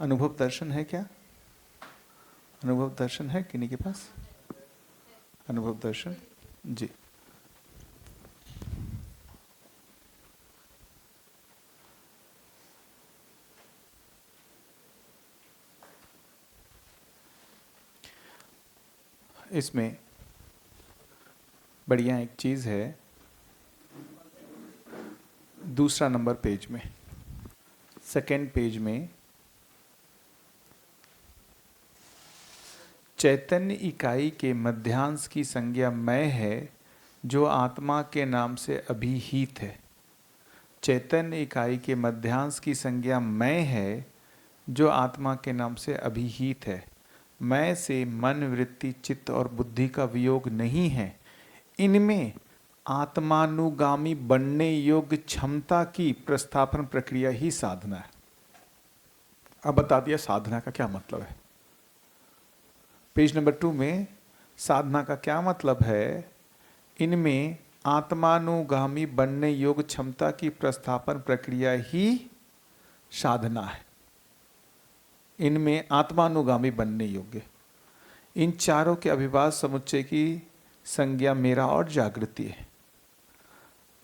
अनुभव दर्शन है क्या? अनुभव दर्शन है किन्हीं के पास? अनुभव दर्शन जी। इसमें बढ़िया एक चीज़ है, दूसरा नंबर पेज में, सेकेंड पेज में चैतन्य इकाई के मध्यांश की संज्ञा मैं है जो आत्मा के नाम से अभिहित है। चैतन्य इकाई के मध्यांश की संज्ञा मैं है जो आत्मा के नाम से अभिहित है। मैं से मन, वृत्ति, चित्त और बुद्धि का वियोग नहीं है। इनमें आत्मानुगामी बनने योग्य क्षमता की प्रस्थापन प्रक्रिया ही साधना है। अब बता दिया साधना का क्या मतलब है। पेज नंबर 2 में साधना का क्या मतलब है। इनमें आत्मानुगामी बनने योग्य क्षमता की प्रस्थापन प्रक्रिया ही साधना है। इनमें आत्मानुगामी बनने योग्य, इन चारों के अभिभाष समुच्चय की संज्ञा मेरा और जागृति है।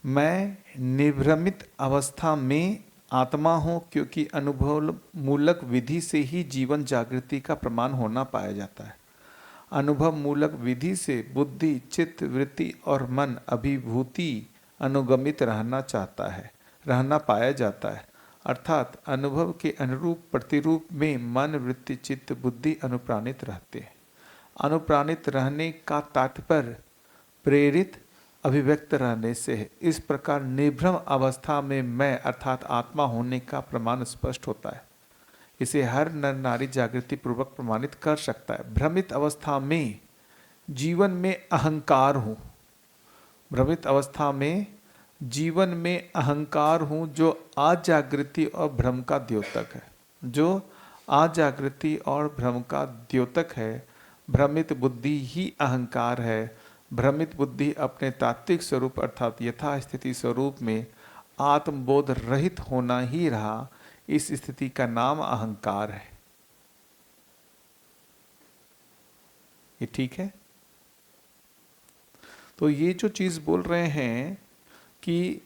मैं निभ्रमित अवस्था में आत्मा हूँ क्योंकि अनुभव मूलक विधि से ही जीवन जागृति का प्रमाण होना पाया जाता है। अनुभव मूलक विधि से बुद्धि, चित्त, वृत्ति और मन अभिभूति अनुगमित रहना पाया जाता है। अर्थात अनुभव के अनुरूप प्रतिरूप में मन, वृत्ति, चित्त, बुद्धि अनुप्राणित रहते हैं। अनुप्राणित रहने का तात्पर्य प्रेरित, अभिव्यक्त रहने से है। इस प्रकार निर्भ्रम अवस्था में मैं अर्थात आत्मा होने का प्रमाण स्पष्ट होता है। इसे हर नर नारी जागृति पूर्वक प्रमाणित कर सकता है। भ्रमित अवस्था में जीवन में अहंकार हूँ। भ्रमित अवस्था में जीवन में अहंकार हूँ जो अजागृति और भ्रम का द्योतक है। जो अजागृति और भ्रम का द्योतक है। भ्रमित बुद्धि ही अहंकार है। भ्रमित बुद्धि अपने तात्विक स्वरूप अर्थात यथास्थिति स्वरूप में आत्मबोध रहित होना ही रहा। इस स्थिति का नाम अहंकार है। ये ठीक है। तो ये जो चीज बोल रहे हैं कि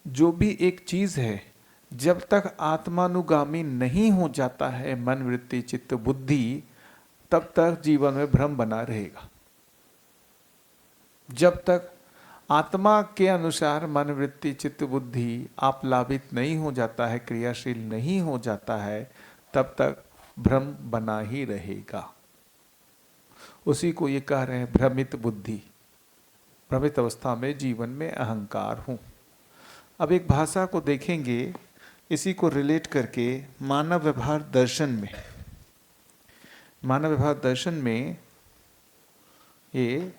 जो भी एक चीज है जब तक आत्मानुगामी नहीं हो जाता है मन, वृत्ति, चित्त, बुद्धि, तब तक जीवन में भ्रम बना रहेगा। जब तक आत्मा के अनुसार मन, वृत्ति, चित्त, बुद्धि आप्लावित नहीं हो जाता है, क्रियाशील नहीं हो जाता है, तब तक भ्रम बना ही रहेगा। उसी को ये कह रहे हैं भ्रमित बुद्धि। भ्रमित अवस्था में जीवन में अहंकार हूं। अब एक भाषा को देखेंगे इसी को रिलेट करके मानव व्यवहार दर्शन में। मानव व्यवहार दर्शन में ये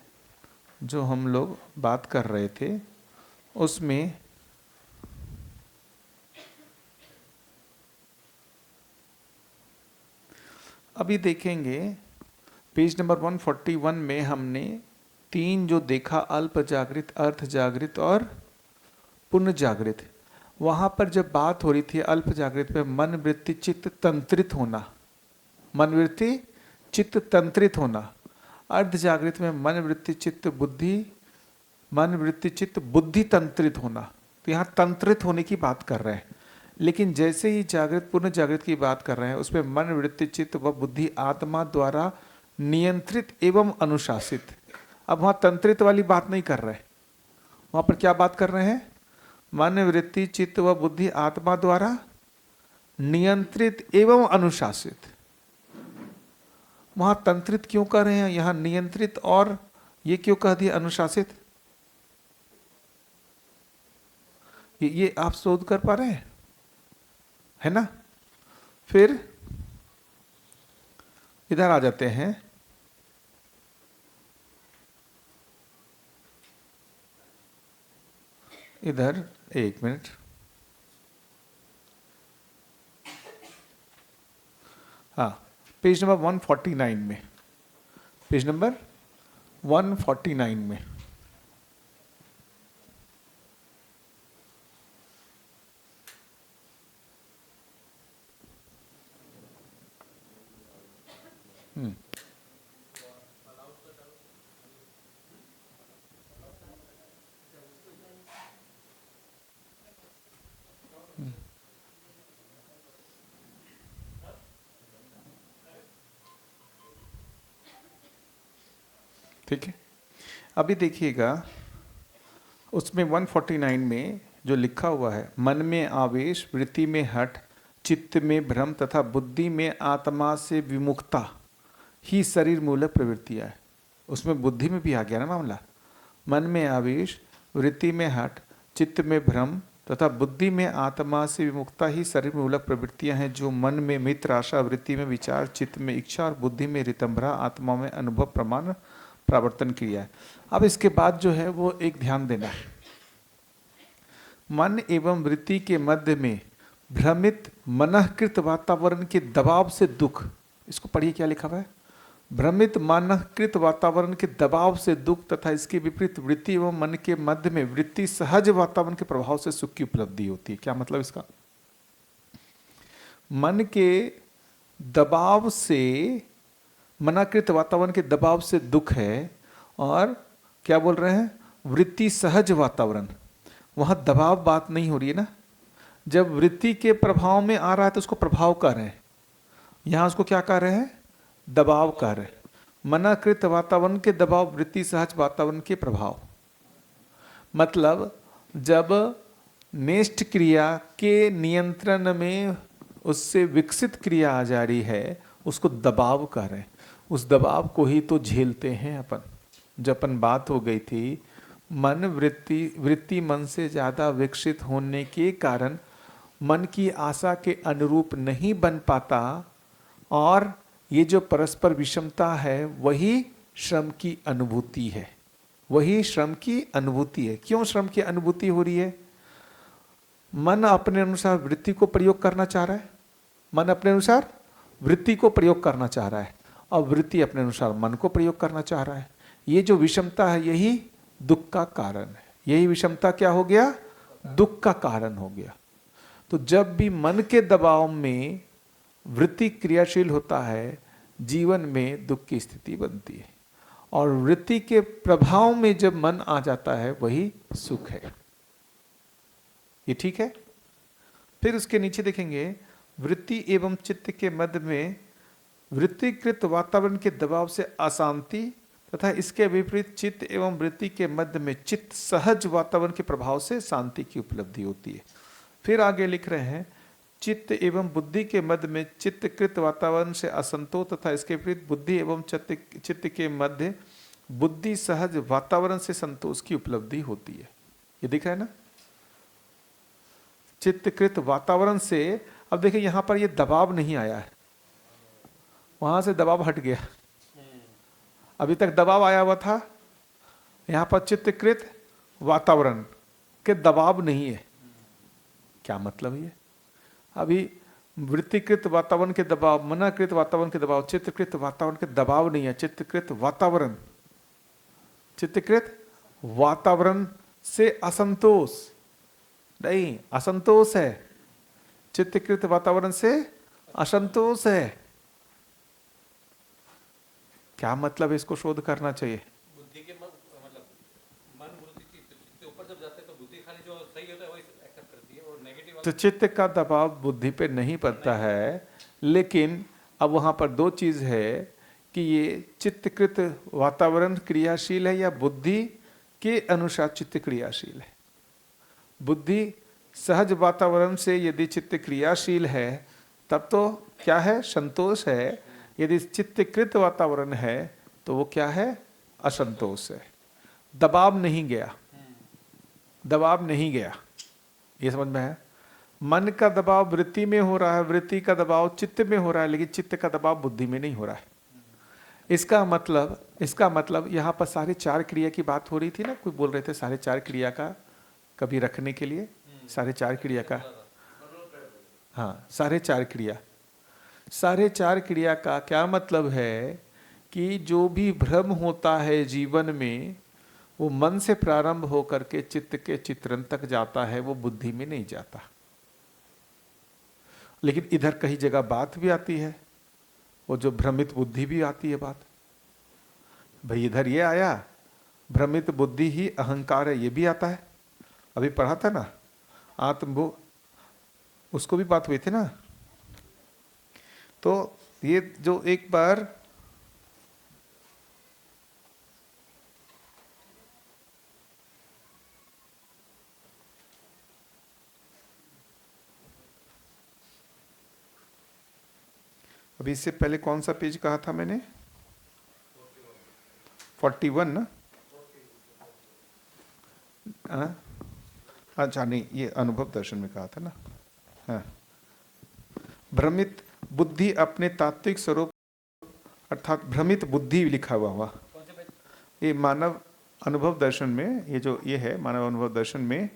जो हम लोग बात कर रहे थे उसमें अभी देखेंगे पेज नंबर 141 में हमने तीन जो देखा, अल्प जागृत, अर्ध जागृत और पूर्ण जागृत। वहां पर जब बात हो रही थी अल्प जागृत में मन, वृत्ति, चित्त तंत्रित होना, मन, वृत्ति, चित्त तंत्रित होना। अर्ध जागृत में मन, वृत्ति, चित्त, बुद्धि, मन, वृत्ति, चित्त, बुद्धि तंत्रित होना। तो यहाँ तंत्रित होने की बात कर रहे हैं। लेकिन जैसे ही जागृत, पूर्ण जागृत की बात कर रहे हैं उसमें मन, वृत्ति, चित्त व बुद्धि आत्मा द्वारा नियंत्रित एवं अनुशासित। अब वहां तंत्रित वाली बात नहीं कर रहे, वहां पर क्या बात कर रहे हैं? मन, वृत्ति, चित्त व बुद्धि आत्मा द्वारा नियंत्रित एवं अनुशासित। वहां तंत्रित क्यों कर रहे हैं, यहां नियंत्रित, और ये क्यों कह दिया अनुशासित? ये आप शोध कर पा रहे हैं, है ना? फिर इधर आ जाते हैं। इधर एक मिनट, हाँ, पेज नंबर 149 में, पेज नंबर 149 में हम्म, ठीक है। अभी देखिएगा उसमें 149 में जो लिखा हुआ है, मन में आवेश, वृत्ति में हठ, चित्त में भ्रम तथा बुद्धि में आत्मा से विमुखता ही शरीर मूलक प्रवृत्तियां है। उसमें बुद्धि में भी आ गया ना मामला। मन में आवेश, वृत्ति में हठ, चित्त में भ्रम तथा बुद्धि में आत्मा से विमुखता ही शरीर मूलक प्रवृत्तियां हैं, जो मन में मित्र आशा, वृत्ति में विचार, चित्त में इच्छा और बुद्धि में रितंभरा, आत्मा में अनुभव प्रमाण प्रावर्तन क्रिया है। अब इसके बाद जो है वो एक ध्यान देना है। मन एवं वृत्ति के मध्य में भ्रमित मनःकृत वातावरण के दबाव से दुख, इसको पढ़िए क्या लिखा हुआ है, भ्रमित मनःकृत वातावरण के दबाव से दुख तथा इसके विपरीत वृत्ति एवं मन के मध्य में वृत्ति सहज वातावरण के प्रभाव से सुख की उपलब्धि होती है। क्या मतलब इसका? मन के दबाव से, मनाकृत वातावरण के दबाव से दुख है, और क्या बोल रहे हैं, वृत्ति सहज वातावरण, वहां दबाव बात नहीं हो रही है ना। जब वृत्ति के प्रभाव में आ रहा है तो उसको प्रभाव कह रहे हैं, यहां उसको क्या कह रहे हैं, दबाव कह रहे हैं। मनाकृत वातावरण के दबाव, वृत्ति सहज वातावरण के प्रभाव, मतलब जब नेष्ट क्रिया के नियंत्रण में उससे विकसित क्रिया आ जा रही है, उसको दबाव कह रहे हैं। उस दबाव को ही तो झेलते हैं अपन। जब अपन बात हो गई थी, मन वृत्ति मन से ज्यादा विकसित होने के कारण मन की आशा के अनुरूप नहीं बन पाता, और ये जो परस्पर विषमता है वही श्रम की अनुभूति है, वही श्रम की अनुभूति है। क्यों श्रम की अनुभूति हो रही है? मन अपने अनुसार वृत्ति को प्रयोग करना चाह रहा है, मन अपने अनुसार वृत्ति को प्रयोग करना चाह रहा है, और वृत्ति अपने अनुसार मन को प्रयोग करना चाह रहा है। ये जो विषमता है यही दुख का कारण है। यही विषमता क्या हो गया? दुख का कारण हो गया। तो जब भी मन के दबाव में वृत्ति क्रियाशील होता है, जीवन में दुख की स्थिति बनती है, और वृत्ति के प्रभाव में जब मन आ जाता है वही सुख है। ये ठीक है। फिर उसके नीचे देखेंगे, वृत्ति एवं चित्त के मध्य में वृत्तिकृत वातावरण के दबाव से अशांति तथा इसके विपरीत चित्त एवं वृत्ति के मध्य में चित्त सहज वातावरण के प्रभाव से शांति की उपलब्धि होती है। फिर आगे लिख रहे हैं, चित्त एवं बुद्धि के मध्य में चित्तकृत वातावरण से असंतोष तथा इसके विपरीत बुद्धि एवं चित्त के मध्य बुद्धि सहज वातावरण से संतोष की उपलब्धि होती है। ये दिख रहा है ना, चित्तकृत वातावरण से। अब देखिए यहां पर ये दबाव नहीं आया है, वहां से दबाव हट गया। अभी तक दबाव आया हुआ था, यहां पर चित्तकृत वातावरण के दबाव नहीं है। क्या मतलब ये? अभी वृत्तिकृत वातावरण के दबाव, मनाकृत वातावरण के दबाव, चित्तकृत वातावरण के दबाव नहीं है। चित्तकृत वातावरण, चित्तकृत वातावरण से असंतोष नहीं, असंतोष है। चित्तकृत वातावरण से असंतोष है। क्या मतलब? इसको शोध करना चाहिए। बुद्धि के मतलब मन बुद्धि चित्त ऊपर जब जाते हैं तो बुद्धि खाली जो सही होता है वही एक्सेप्ट करती है, और नेगेटिव तो चित्त का दबाव बुद्धि पे नहीं पड़ता है, लेकिन अब वहां पर दो चीज है कि ये चित्तकृत वातावरण क्रियाशील है या बुद्धि के अनुसार चित्त क्रियाशील है। बुद्धि सहज वातावरण से यदि चित्त क्रियाशील है तब तो क्या है? संतोष है। यदि चित्तकृत वातावरण है तो वो क्या है? असंतोष है। दबाव नहीं गया, दबाव नहीं गया। ये समझ में है? मन का दबाव वृत्ति में हो रहा है, वृत्ति का दबाव चित्त में हो रहा है, लेकिन चित्त का दबाव बुद्धि में नहीं हो रहा है। इसका मतलब यहाँ पर सारे चार क्रिया की बात हो रही थी ना, कोई बोल रहे थे सारे चार क्रिया का कभी रखने के लिए, सारे चार क्रिया का, हाँ सारे चार क्रिया का क्या मतलब है कि जो भी भ्रम होता है जीवन में वो मन से प्रारंभ होकर के चित्त के चित्रण तक जाता है, वो बुद्धि में नहीं जाता। लेकिन इधर कई जगह बात भी आती है, वो जो भ्रमित बुद्धि भी आती है बात, भाई इधर ये आया, भ्रमित बुद्धि ही अहंकार है, ये भी आता है। अभी पढ़ा था ना आत्म, उसको भी बात हुई थी ना। तो ये जो एक बार अभी इससे पहले कौन सा पेज कहा था मैंने? 41 ना? अच्छा नहीं, ये अनुभव दर्शन में कहा था ना। हाँ, भ्रमित बुद्धि अपने तात्विक स्वरूप अर्थात भ्रमित बुद्धि लिखा हुआ ये मानव अनुभव दर्शन में, ये जो ये है मानव अनुभव दर्शन में,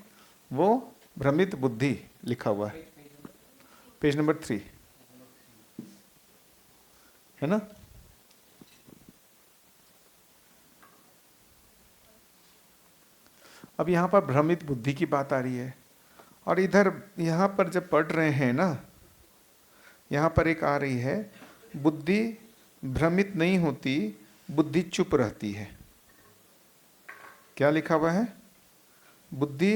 वो भ्रमित बुद्धि लिखा हुआ है, पेज नंबर 3 है ना। अब यहाँ पर भ्रमित बुद्धि की बात आ रही है, और इधर यहाँ पर जब पढ़ रहे हैं ना, यहाँ पर एक आ रही है, बुद्धि भ्रमित नहीं होती, बुद्धि चुप रहती है। क्या लिखा हुआ है? बुद्धि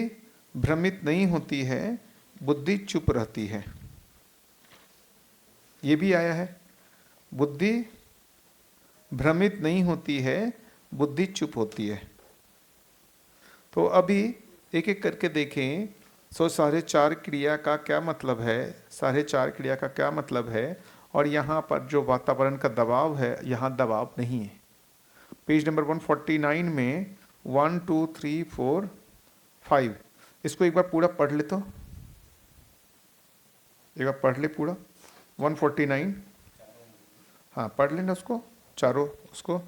भ्रमित नहीं होती है, बुद्धि चुप रहती है। ये भी आया है, बुद्धि भ्रमित नहीं होती है, बुद्धि चुप होती है। तो अभी एक एक करके देखें। सो साढ़े 4 क्रिया का क्या मतलब है, साढ़े 4 क्रिया का क्या मतलब है, और यहाँ पर जो वातावरण का दबाव है, यहाँ दबाव नहीं है। पेज नंबर 149 में 1 2 3 4 5, इसको एक बार पूरा पढ़ ले, तो एक बार पढ़ ले पूरा 149। हाँ पढ़ लेना उसको चारों, उसको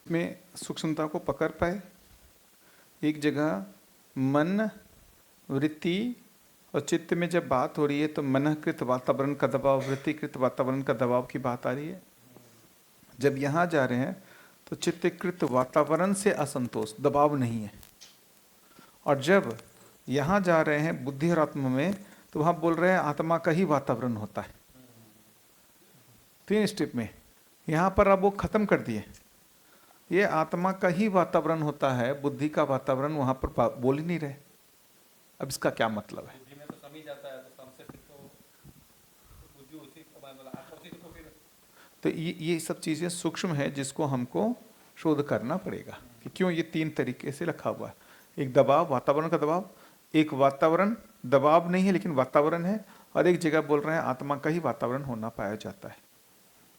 में सूक्ष्मता को पकड़ पाए। एक जगह मन, वृत्ति और चित्त में जब बात हो रही है तो मनःकृत वातावरण का दबाव, वृत्तिकृत वातावरण का दबाव की बात आ रही है। जब यहाँ जा रहे हैं तो चित्तकृत वातावरण से असंतोष, दबाव नहीं है। और जब यहाँ जा रहे हैं बुद्धि और आत्मा में, तो वहाँ बोल रहे हैं आत्मा का ही वातावरण होता है। 3 स्टेप में यहाँ पर अब वो खत्म कर दिए, ये आत्मा का ही वातावरण होता है, बुद्धि का वातावरण वहाँ पर बोल ही नहीं रहे। अब इसका क्या मतलब है? बुद्धि में तो सम ही जाता है, तो सम से फिर तो बुद्धि उसी को फिर तो ये सब चीज़ें सूक्ष्म है, जिसको हमको शोध करना पड़ेगा कि क्यों ये 3 तरीके से रखा हुआ है। एक दबाव, वातावरण का दबाव, एक वातावरण दबाव नहीं है लेकिन वातावरण है, और एक जगह बोल रहे हैं आत्मा का ही वातावरण होना पाया जाता है।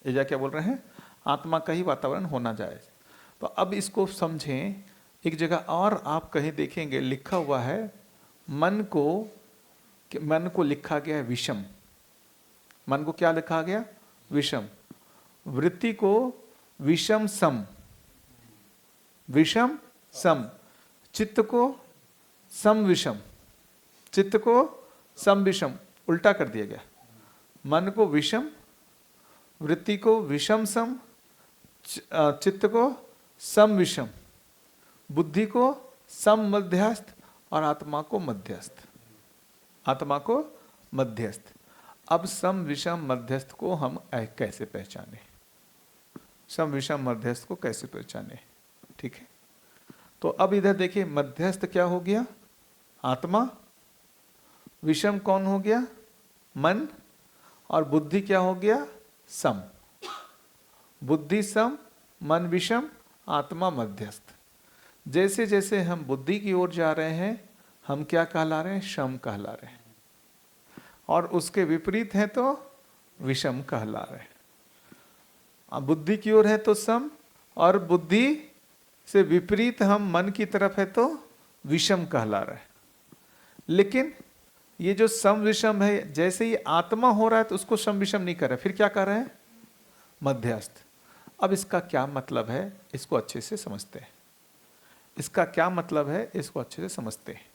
ये जगह क्या बोल रहे हैं? आत्मा का ही वातावरण होना जाए। तो अब इसको समझें। एक जगह और आप कहीं देखेंगे लिखा हुआ है, मन को लिखा गया है विषम। मन को क्या लिखा गया? विषम। वृत्ति को विषम सम, विषम सम। चित्त को सम विषम, चित्त को सम विषम, उल्टा कर दिया गया। मन को विषम, वृत्ति को विषम सम, चित्त को सम विषम, बुद्धि को सम मध्यस्थ, और आत्मा को मध्यस्थ। आत्मा को मध्यस्थ। अब सम विषम मध्यस्थ को हम कैसे पहचाने? सम विषम मध्यस्थ को कैसे पहचाने? ठीक है, तो अब इधर देखिए, मध्यस्थ क्या हो गया? आत्मा। विषम कौन हो गया? मन। और बुद्धि क्या हो गया? सम। बुद्धि सम, मन विषम, आत्मा मध्यस्थ। जैसे जैसे हम बुद्धि की ओर जा रहे हैं, हम क्या कहला रहे हैं? शम कहला रहे हैं। और उसके विपरीत है तो विषम कहला रहे हैं। बुद्धि की ओर है तो सम, और बुद्धि से विपरीत हम मन की तरफ है तो विषम कहला रहे हैं। लेकिन ये जो सम विषम है, जैसे ही आत्मा हो रहा है तो उसको सम विषम नहीं कर रहे, फिर क्या कर रहे हैं? मध्यस्थ। अब इसका क्या मतलब है, इसको अच्छे से समझते हैं। इसका क्या मतलब है, इसको अच्छे से समझते हैं।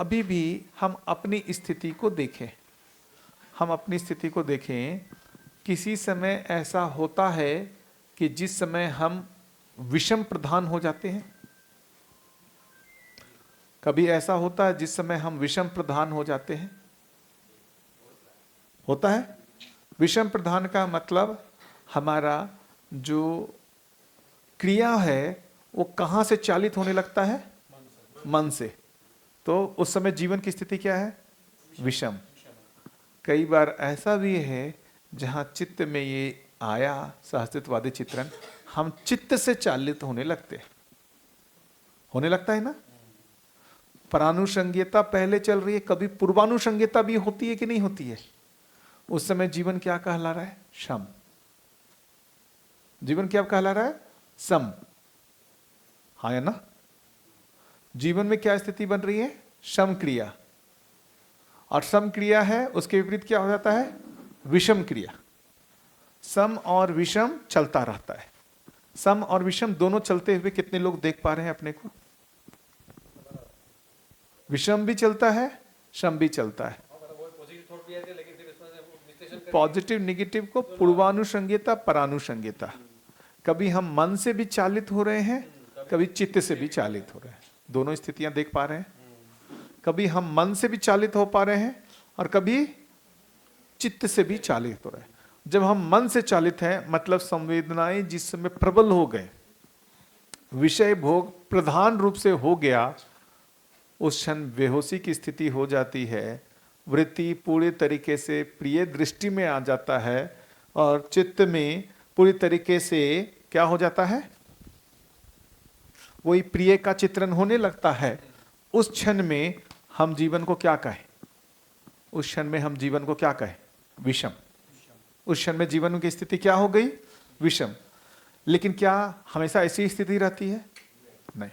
अभी भी हम अपनी स्थिति को देखें, हम अपनी स्थिति को देखें। किसी समय ऐसा होता है कि जिस समय हम विषम प्रधान हो जाते हैं। कभी ऐसा होता है जिस समय हम विषम प्रधान हो जाते हैं, होता है। विषम प्रधान का मतलब हमारा जो क्रिया है वो कहां से चालित होने लगता है, मन से। तो उस समय जीवन की स्थिति क्या है, विषम। कई बार ऐसा भी है जहां चित्त में ये आया सहस्तित्ववादी चित्रण, हम चित्त से चालित होने लगते हैं, होने लगता है ना। परानुषंगियता पहले चल रही है, कभी पूर्वानुषंगियता भी होती है कि नहीं होती है। उस समय जीवन क्या कहला रहा है, शम। जीवन क्या कहला रहा है, सम। हाँ है ना। जीवन में क्या स्थिति बन रही है, सम क्रिया। और सम क्रिया है, उसके विपरीत क्या हो जाता है, विषम क्रिया। सम और विषम चलता रहता है। सम और विषम दोनों चलते हुए कितने लोग देख पा रहे हैं अपने को। विषम भी चलता है, सम भी चलता है। पॉजिटिव निगेटिव को पूर्वानुषंगियता परानुषंगियता। कभी हम मन से भी चालित हो रहे हैं, कभी चित्त से भी चालित हो रहे हैं। दोनों स्थितियां देख पा रहे हैं। कभी हम मन से भी चालित हो पा रहे हैं और कभी चित्त से भी चालित हो रहे हैं। जब हम मन से चालित हैं मतलब संवेदनाएं जिस समय प्रबल हो गए, विषय भोग प्रधान रूप से हो गया, उस क्षण बेहोशी की स्थिति हो जाती है। वृत्ति पूरे तरीके से प्रिय दृष्टि में आ जाता है और चित्त में पूरी तरीके से क्या हो जाता है, वही प्रिय का चित्रण होने लगता है। उस क्षण में हम जीवन को क्या कहें, उस क्षण में हम जीवन को क्या कहें, विषम। उस क्षण में जीवन की स्थिति क्या हो गई, विषम। लेकिन क्या हमेशा ऐसी स्थिति रहती है, नहीं।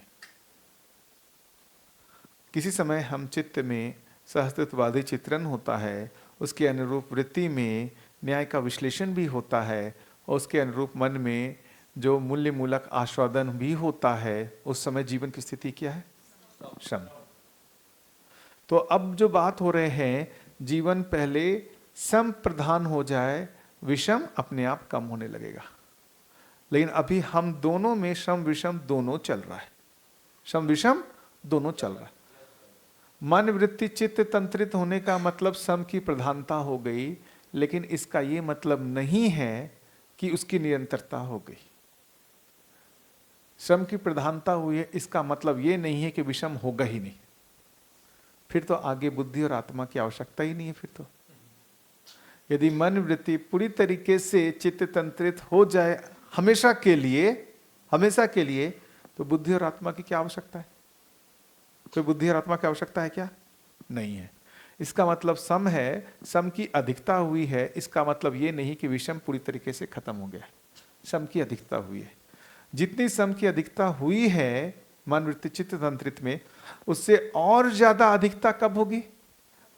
किसी समय हम चित्त में सहस्तित्ववादी चित्रण होता है, उसके अनुरूप वृत्ति में न्याय का विश्लेषण भी होता है और उसके अनुरूप मन में जो मूल्य मूलक आस्वादन भी होता है। उस समय जीवन की स्थिति क्या है, सम। तो अब जो बात हो रहे हैं, जीवन पहले सम प्रधान हो जाए, विषम अपने आप कम होने लगेगा। लेकिन अभी हम दोनों में सम विषम दोनों चल रहा है, सम विषम दोनों चल रहा है। मन वृत्ति चित्त तंत्रित होने का मतलब सम की प्रधानता हो गई, लेकिन इसका ये मतलब नहीं है कि उसकी निरंतरता हो गई। सम की प्रधानता हुई है, इसका मतलब ये नहीं है कि विषम होगा ही नहीं। फिर तो आगे बुद्धि और आत्मा की आवश्यकता ही नहीं है। फिर तो यदि मन वृत्ति पूरी तरीके से चित्त तंत्रित हो जाए हमेशा के लिए, तो बुद्धि और आत्मा की क्या आवश्यकता है। कोई बुद्धि और आत्मा की आवश्यकता है क्या, नहीं है। इसका मतलब सम है, सम की अधिकता हुई है। इसका मतलब ये नहीं कि विषम पूरी तरीके से खत्म हो गया, सम की अधिकता हुई है। जितनी सम की अधिकता हुई है मन वृत्ति चित्त तंत्रित में, उससे और ज्यादा अधिकता कब होगी,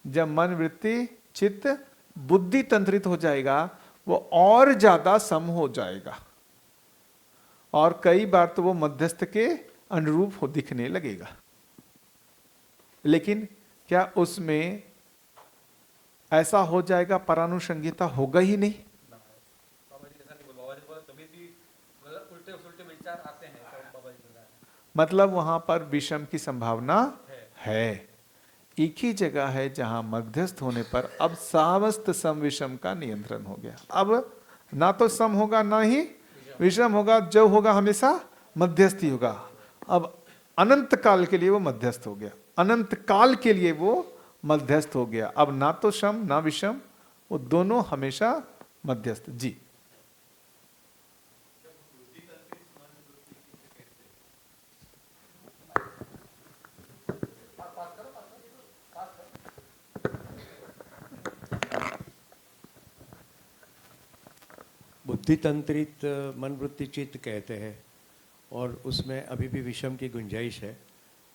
जब मन वृत्ति चित्त बुद्धि तंत्रित हो जाएगा, वो और ज्यादा सम हो जाएगा और कई बार तो वो मध्यस्थ के अनुरूप हो दिखने लगेगा। लेकिन क्या उसमें ऐसा हो जाएगा, परानुषंगिता होगा ही नहीं। मतलब वहां पर विषम की संभावना है। एक ही जगह है जहां मध्यस्थ होने पर अब समस्त सम विषम का नियंत्रण हो गया। अब ना तो सम होगा ना ही विषम होगा, जो होगा हमेशा मध्यस्थ ही होगा। अब अनंत काल के लिए वो मध्यस्थ हो गया, अनंत काल के लिए वो मध्यस्थ हो गया। अब ना तो सम ना विषम, वो दोनों हमेशा मध्यस्थ। जी बुद्धि तंत्रित मन वृत्ति चित्त कहते हैं और उसमें अभी भी विषम की गुंजाइश है।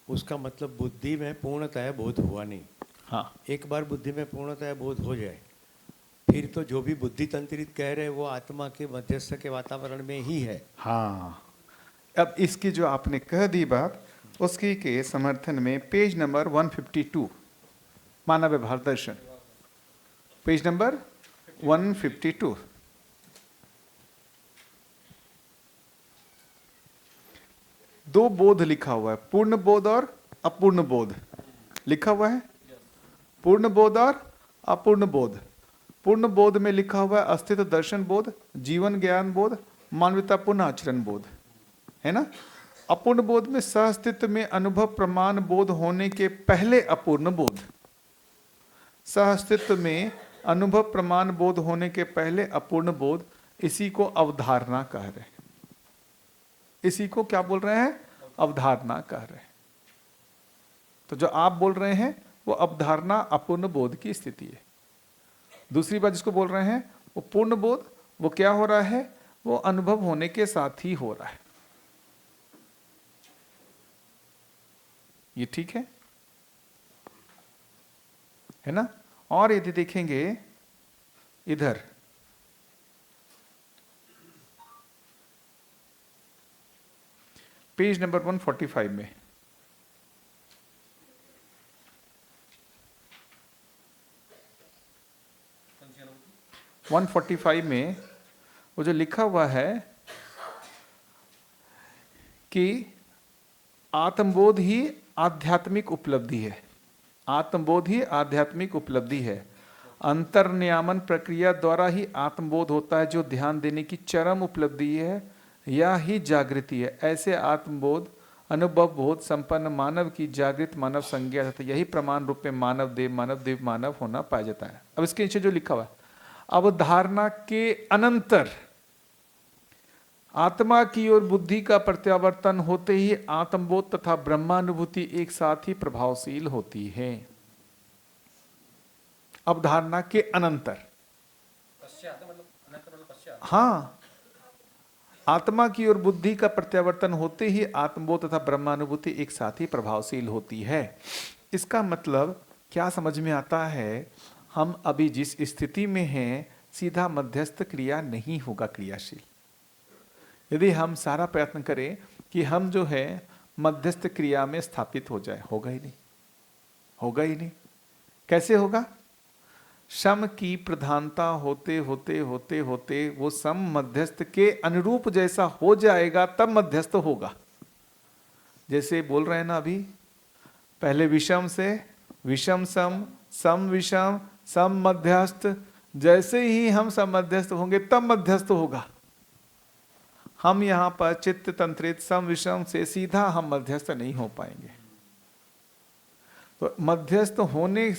उसका मतलब बुद्धि में पूर्णतः बोध हुआ नहीं। हाँ, एक बार बुद्धि में पूर्णतः बोध हो जाए फिर तो जो भी बुद्धि तंत्रित कह रहे हैं वो आत्मा के मध्यस्थ के वातावरण में ही है। हाँ, अब इसकी जो आपने कह दी बात, उसकी के समर्थन में पेज नंबर 152 मानव व्यवहार दर्शन, पेज नंबर 152, दो बोध लिखा हुआ है, पूर्ण बोध और अपूर्ण बोध लिखा हुआ है। पूर्ण बोध और अपूर्ण बोध। पूर्ण बोध में लिखा हुआ है अस्तित्व दर्शन बोध, जीवन ज्ञान बोध, मानवता पूर्ण आचरण बोध, है ना। अपूर्ण बोध में सहअस्तित्व में अनुभव प्रमाण बोध होने के पहले अपूर्ण बोध, सहअस्तित्व में अनुभव प्रमाण बोध होने के पहले अपूर्ण बोध, इसी को अवधारणा कह रहे हैं। इसी को क्या बोल रहे हैं? अवधारणा कह रहे हैं। तो जो आप बोल रहे हैं वो अवधारणा अपूर्ण बोध की स्थिति है। दूसरी बात जिसको बोल रहे हैं वो पूर्ण बोध, वो क्या हो रहा है? वो अनुभव होने के साथ ही हो रहा है। ये ठीक है ना। और यदि देखेंगे इधर, पेज नंबर 145 में, कौन सी अनुभूति? 145 में वो जो लिखा हुआ है कि आत्मबोध ही आध्यात्मिक उपलब्धि है। आत्मबोध ही आध्यात्मिक उपलब्धि है। अंतर्नियामन प्रक्रिया द्वारा ही आत्मबोध होता है, जो ध्यान देने की चरम उपलब्धि है, या ही जागृति है। ऐसे आत्मबोध अनुभव बोध संपन्न मानव की जागृत मानव संज्ञा तथा यही प्रमाण रूप में मानव देव मानव होना पाया जाता है। अब इसके नीचे जो लिखा हुआ है, अवधारणा के अनंतर आत्मा की ओर बुद्धि का प्रत्यावर्तन होते ही आत्मबोध तथा ब्रह्मानुभूति एक साथ ही प्रभावशील होती है। अवधारणा के अनंतर, पश्चात मतलब अनंतर मतलब पश्चात। हाँ, आत्मा की ओर बुद्धि का प्रत्यावर्तन होते ही आत्मबोध तथा ब्रह्मानुभूति एक साथ ही प्रभावशील होती है। इसका मतलब क्या समझ में आता है? हम अभी जिस स्थिति में हैं, सीधा मध्यस्थ क्रिया नहीं होगा क्रियाशील। यदि हम सारा प्रयत्न करें कि हम जो है मध्यस्थ क्रिया में स्थापित हो जाए, होगा ही नहीं, होगा ही नहीं। कैसे होगा? सम की प्रधानता होते होते होते होते वो सम मध्यस्थ के अनुरूप जैसा हो जाएगा, तब मध्यस्थ होगा। जैसे बोल रहे हैं ना अभी, पहले विषम से विषम सम, सम विषम, सम मध्यस्थ, जैसे ही हम सम मध्यस्थ होंगे तब मध्यस्थ होगा। हम यहां पर चित्त तंत्रित सम विषम से सीधा हम मध्यस्थ नहीं हो पाएंगे। तो मध्यस्थ होने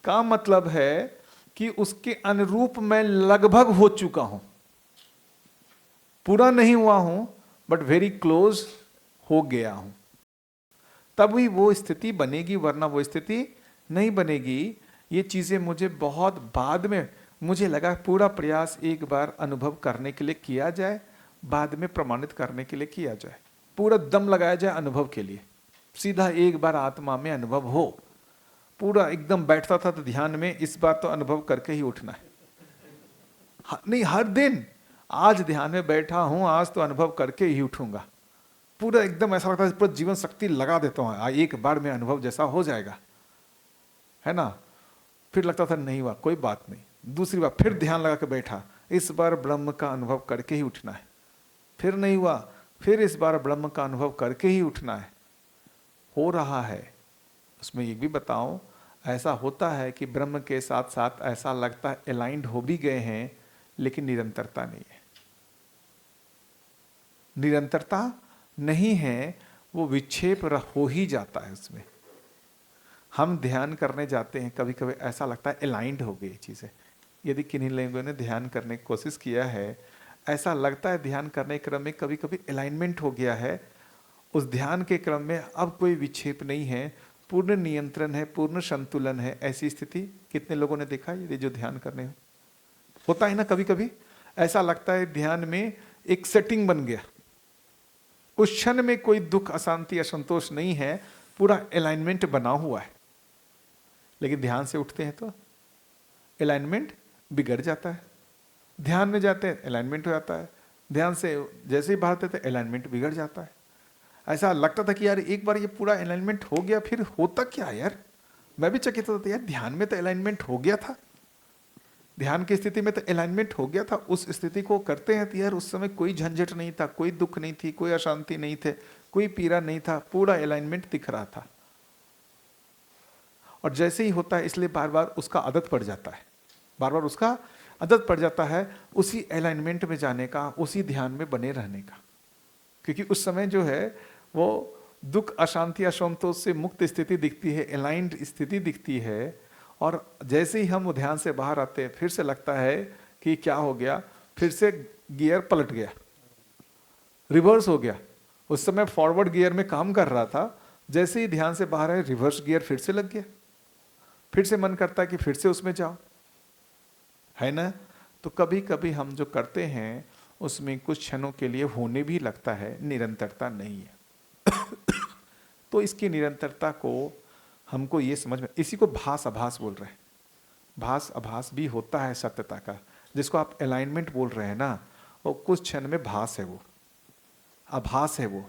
का मतलब है कि उसके अनुरूप मैं लगभग हो चुका हूं, पूरा नहीं हुआ हूं, बट वेरी क्लोज हो गया हूं, तभी वो स्थिति बनेगी, वरना वो स्थिति नहीं बनेगी। ये चीजें मुझे बहुत बाद में, मुझे लगा पूरा प्रयास एक बार अनुभव करने के लिए किया जाए, बाद में प्रमाणित करने के लिए किया जाए, पूरा दम लगाया जाए अनुभव के लिए, सीधा एक बार आत्मा में अनुभव हो। पूरा एकदम बैठता था तो ध्यान में, इस बार तो अनुभव करके ही उठना है। नहीं, हर दिन आज ध्यान में बैठा हूं, आज तो अनुभव करके ही उठूंगा। पूरा एकदम ऐसा लगता है पूरा जीवन शक्ति लगा देता हूं, एक बार में अनुभव जैसा हो जाएगा, है ना। फिर लगता था नहीं हुआ, कोई बात नहीं, दूसरी बार फिर ध्यान लगा के बैठा, इस बार ब्रह्म का अनुभव करके ही उठना है। फिर नहीं हुआ, फिर इस बार ब्रह्म का अनुभव करके ही उठना है। हो रहा है। उसमें ये भी बताऊं, ऐसा होता है कि ब्रह्म के साथ साथ ऐसा लगता है अलाइंड हो भी गए हैं, लेकिन निरंतरता नहीं है। निरंतरता नहीं है, वो विक्षेप हो ही जाता है उसमें। हम ध्यान करने जाते हैं, कभी कभी ऐसा लगता है अलाइंड हो गई चीजें। यदि किन्हीं लोगों ने ध्यान करने की कोशिश किया है, ऐसा लगता है ध्यान करने के क्रम में कभी कभी अलाइनमेंट हो गया है, उस ध्यान के क्रम में अब कोई विक्षेप नहीं है, पूर्ण नियंत्रण है, पूर्ण संतुलन है। ऐसी स्थिति कितने लोगों ने देखा? यदि जो ध्यान करने होता है ना, कभी कभी ऐसा लगता है ध्यान में एक सेटिंग बन गया, उस क्षण में कोई दुख अशांति असंतोष नहीं है, पूरा अलाइनमेंट बना हुआ है। लेकिन ध्यान से उठते हैं तो अलाइनमेंट बिगड़ जाता है। ध्यान में जाते हैं अलाइनमेंट हो जाता है, ध्यान से जैसे ही बाहर आते थे अलाइनमेंट बिगड़ जाता है। ऐसा लगता था कि यार एक बार ये पूरा अलाइनमेंट हो गया, फिर होता क्या यार। मैं भी चकित होता था, यार ध्यान में तो अलाइनमेंट हो गया था, ध्यान की स्थिति में तो अलाइनमेंट हो गया था। उस स्थिति को करते हैं तो यार उस समय कोई झंझट नहीं था, कोई दुख नहीं थी, कोई अशांति नहीं थे, कोई पीड़ा नहीं था, पूरा अलाइनमेंट दिख रहा था। और जैसे ही होता है इसलिए बार बार उसका आदत पड़ जाता है, बार बार उसका आदत पड़ जाता है उसी अलाइनमेंट में जाने का, उसी ध्यान में बने रहने का। क्योंकि उस समय जो है वो दुख अशांति असंतोष से मुक्त स्थिति दिखती है, अलाइंड स्थिति दिखती है। और जैसे ही हम ध्यान से बाहर आते हैं फिर से लगता है कि क्या हो गया, फिर से गियर पलट गया, रिवर्स हो गया। उस समय फॉरवर्ड गियर में काम कर रहा था, जैसे ही ध्यान से बाहर आए रिवर्स गियर फिर से लग गया, फिर से मन करता है कि फिर से उसमें जाओ, है ना। तो कभी कभी हम जो करते हैं उसमें कुछ क्षणों के लिए होने भी लगता है, निरंतरता नहीं है। तो इसकी निरंतरता को हमको ये समझ में, इसी को भास आभास बोल रहे हैं। भास आभास भी होता है सत्यता का, जिसको आप अलाइनमेंट बोल रहे हैं ना, वो कुछ क्षण में भास है, वो आभास है। वो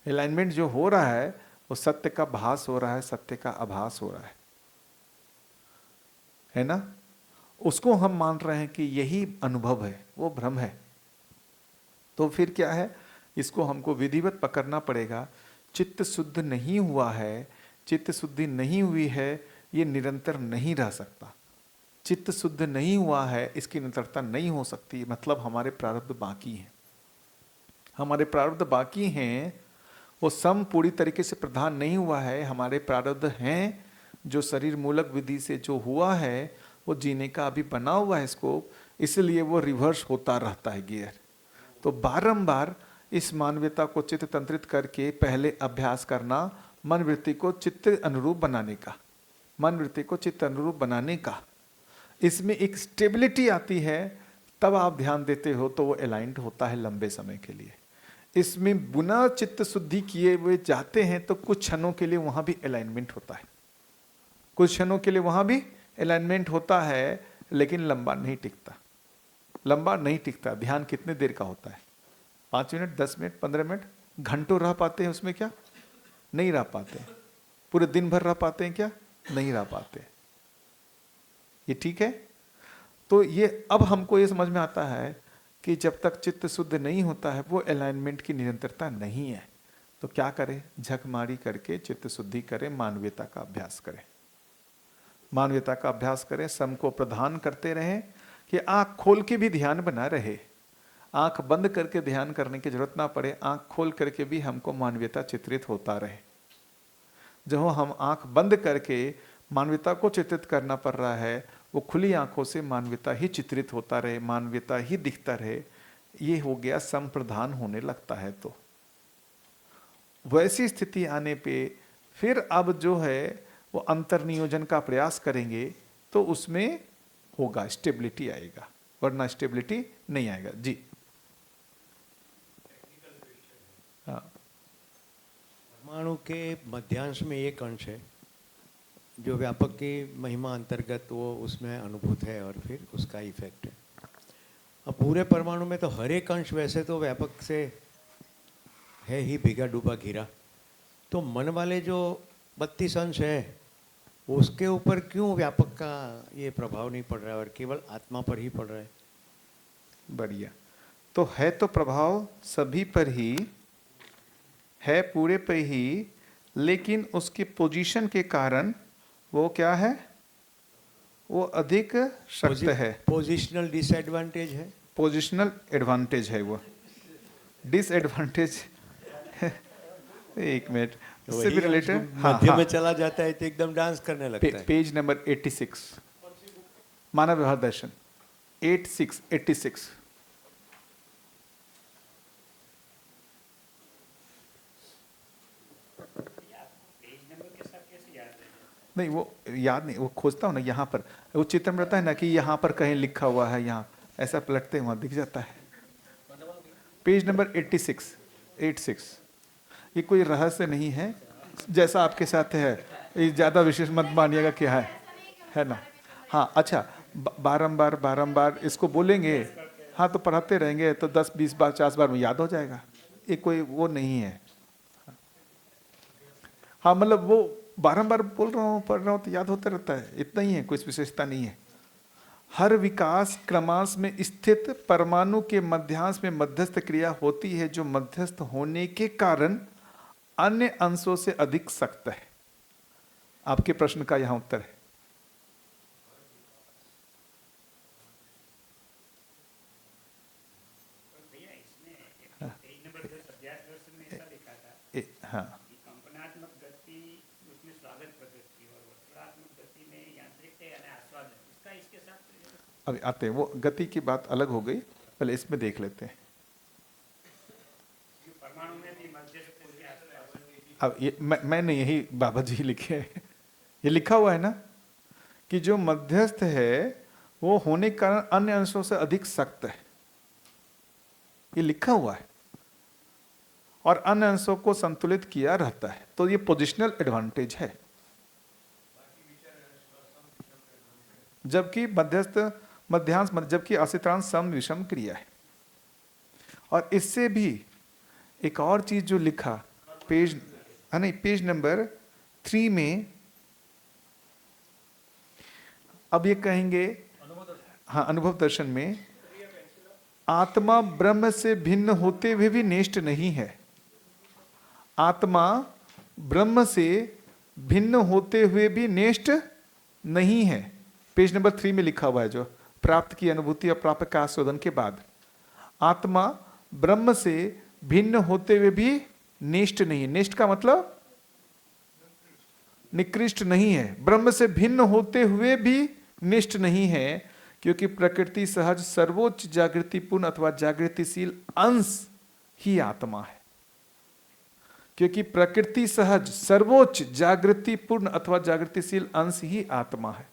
अलाइनमेंट जो हो रहा है वो सत्य का भास हो रहा है, सत्य का आभास हो रहा है ना। उसको हम मान रहे हैं कि यही अनुभव है, वो भ्रम है। तो फिर क्या है, इसको हमको विधिवत पकड़ना पड़ेगा। चित्त शुद्ध नहीं हुआ है, चित्त शुद्धि नहीं हुई है, ये निरंतर नहीं रह सकता। चित्त शुद्ध नहीं हुआ है, इसकी निरंतरता नहीं हो सकती। मतलब हमारे प्रारब्ध बाकी हैं, हमारे प्रारब्ध बाकी हैं, वो सम पूरी तरीके से प्रधान नहीं हुआ है। हमारे प्रारब्ध हैं जो शरीर मूलक विधि से जो हुआ है वो जीने का अभी बना हुआ है इसको, इसलिए वो रिवर्स होता रहता है गियर। तो बारंबार इस मानवीयता को चित्त तंत्रित करके पहले अभ्यास करना, मन वृत्ति को चित्त अनुरूप बनाने का, मन वृत्ति को चित्त अनुरूप बनाने का। इसमें एक स्टेबिलिटी आती है, तब आप ध्यान देते हो तो वो अलाइंड होता है लंबे समय के लिए। इसमें बिना चित्त शुद्धि किए हुए जाते हैं तो कुछ क्षणों के लिए वहां भी अलाइनमेंट होता है, कुछ क्षणों के लिए वहां भी अलाइनमेंट होता है, लेकिन लंबा नहीं टिकता, लंबा नहीं टिकता। ध्यान कितने देर का होता है, 5 मिनट, 10 मिनट, 15 मिनट, घंटों रह पाते हैं उसमें क्या? नहीं रह पाते। पूरे दिन भर रह पाते हैं क्या? नहीं रह पाते। ये ठीक है। तो ये अब हमको ये समझ में आता है कि जब तक चित्त शुद्ध नहीं होता है वो अलाइनमेंट की निरंतरता नहीं है। तो क्या करें? झकमारी करके चित्त शुद्धि करें, मानवीयता का अभ्यास करें, मानवीयता का अभ्यास करें, सम को प्रधान करते रहें कि आंख खोल के भी ध्यान बना रहे। आंख बंद करके ध्यान करने की जरूरत ना पड़े, आंख खोल करके भी हमको मानवीयता चित्रित होता रहे। जो हम आंख बंद करके मानवीयता को चित्रित करना पड़ रहा है, वो खुली आंखों से मानवीयता ही चित्रित होता रहे, मानवीयता ही दिखता रहे। ये हो गया संप्रधान होने लगता है। तो वैसी स्थिति आने पे फिर अब जो है वो अंतर्नियोजन का प्रयास करेंगे तो उसमें होगा, स्टेबिलिटी आएगा, वरना स्टेबिलिटी नहीं आएगा। जी हाँ। परमाणु के मध्यांश में एक अंश है जो व्यापक की महिमा अंतर्गत वो उसमें अनुभूत है और फिर उसका इफेक्ट है। अब पूरे परमाणु में तो हर एक अंश वैसे तो व्यापक से है ही भीगा डूबा घिरा, तो मन वाले जो 32 अंश है उसके ऊपर क्यों व्यापक का ये प्रभाव नहीं पड़ रहा है और केवल आत्मा पर ही पड़ रहा है? बढ़िया। तो है तो प्रभाव सभी पर ही है, पूरे पर ही, लेकिन उसकी पोजीशन के कारण वो क्या है, वो अधिक शक्त है। पोजिशनल डिसएडवांटेज है, पोजिशनल एडवांटेज है, वो डिसएडवांटेज एक मिनट, इससे भी रिलेटेड मध्य में चला जाता है तो एकदम डांस करने लगता है। पेज नंबर 86 मानव व्यवहार दर्शन 86 नहीं, वो याद नहीं, वो खोजता हूँ ना यहाँ पर, वो चित्र में रहता है ना कि यहाँ पर कहीं लिखा हुआ है, यहाँ ऐसा पलटते हैं वहाँ दिख जाता है। Page number 86। ये कोई रहस्य नहीं है, जैसा आपके साथ है, ये ज़्यादा विशेष मत मानिएगा क्या है ना। हाँ अच्छा, बारंबार बारंबार इसको बोलेंगे, हाँ तो पढ़ाते रहेंगे तो 10 20 बार 50 बार में याद हो जाएगा। ये कोई वो नहीं है। हाँ मतलब वो बारंबार बोल रहा हूँ पढ़ रहा हूँ तो याद होता रहता है, इतना ही है, कोई विशेषता नहीं है। हर विकास क्रमांश में स्थित परमाणु के मध्यांश में मध्यस्थ क्रिया होती है जो मध्यस्थ होने के कारण अन्य अंशों से अधिक सख्त है। आपके प्रश्न का यहां उत्तर है। हाँ कंपनात्मक गति उसमें स्वागत पद्धति और वर्तनात्मक गति में यांत्रिकता यानी आस्वादन, इसका इसके साथ अभी आते हैं, वो गति की बात अलग हो गई, पहले इसमें देख लेते हैं। परमाणु में भी मध्यस्थ के आसपास। अब ये मैंने यही बाबा जी लिखे है, ये लिखा हुआ है ना कि जो मध्यस्थ है वो होने के कारण अन्य अंशों से अधिक सख्त है, ये लिखा हुआ है, और अन्य अंशों को संतुलित किया रहता है, तो ये पोजिशनल एडवांटेज है। जबकि मध्यस्थ मध्यांश जबकि आश्रितांश सम विषम क्रिया है। और इससे भी एक और चीज जो लिखा पेज नहीं पेज नंबर 3 में, अब ये कहेंगे हाँ अनुभव दर्शन में, आत्मा ब्रह्म से भिन्न होते हुए भी निष्ठ नहीं है। आत्मा ब्रह्म से भिन्न होते हुए भी निष्ठ नहीं है। पेज नंबर 3 में लिखा हुआ है, जो प्राप्त की अनुभूति और प्राप्त का आस्वादन के बाद, आत्मा ब्रह्म से भिन्न होते हुए भी निष्ठ नहीं है। निष्ठ का मतलब निकृष्ट नहीं है, ब्रह्म से भिन्न होते हुए भी निष्ठ नहीं है, क्योंकि प्रकृति सहज सर्वोच्च जागृतिपूर्ण अथवा जागृतिशील अंश ही आत्मा है। क्योंकि प्रकृति सहज सर्वोच्च जागृतिपूर्ण अथवा जागृतिशील अंश ही आत्मा है।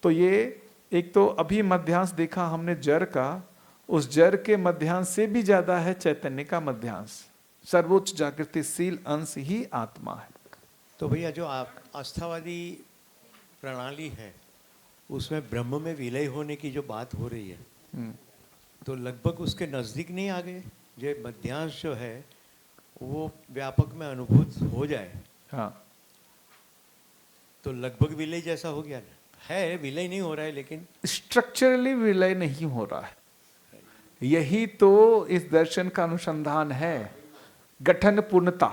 तो ये एक तो अभी मध्यांश देखा हमने जड़ का, उस जड़ के मध्यांश से भी ज्यादा है चैतन्य का मध्यांश, सर्वोच्च जागृतिशील अंश ही आत्मा है। तो भैया जो आप आस्थावादी प्रणाली है उसमें ब्रह्म में विलय होने की जो बात हो रही है, तो लगभग उसके नजदीक नहीं आ गए? जो मध्यांश जो है वो व्यापक में अनुभूत हो जाए, हाँ तो लगभग विलय जैसा हो गया ना? है विलय नहीं हो रहा है लेकिन स्ट्रक्चरली विलय नहीं हो रहा है। यही तो इस दर्शन का अनुसंधान है, गठन पूर्णता।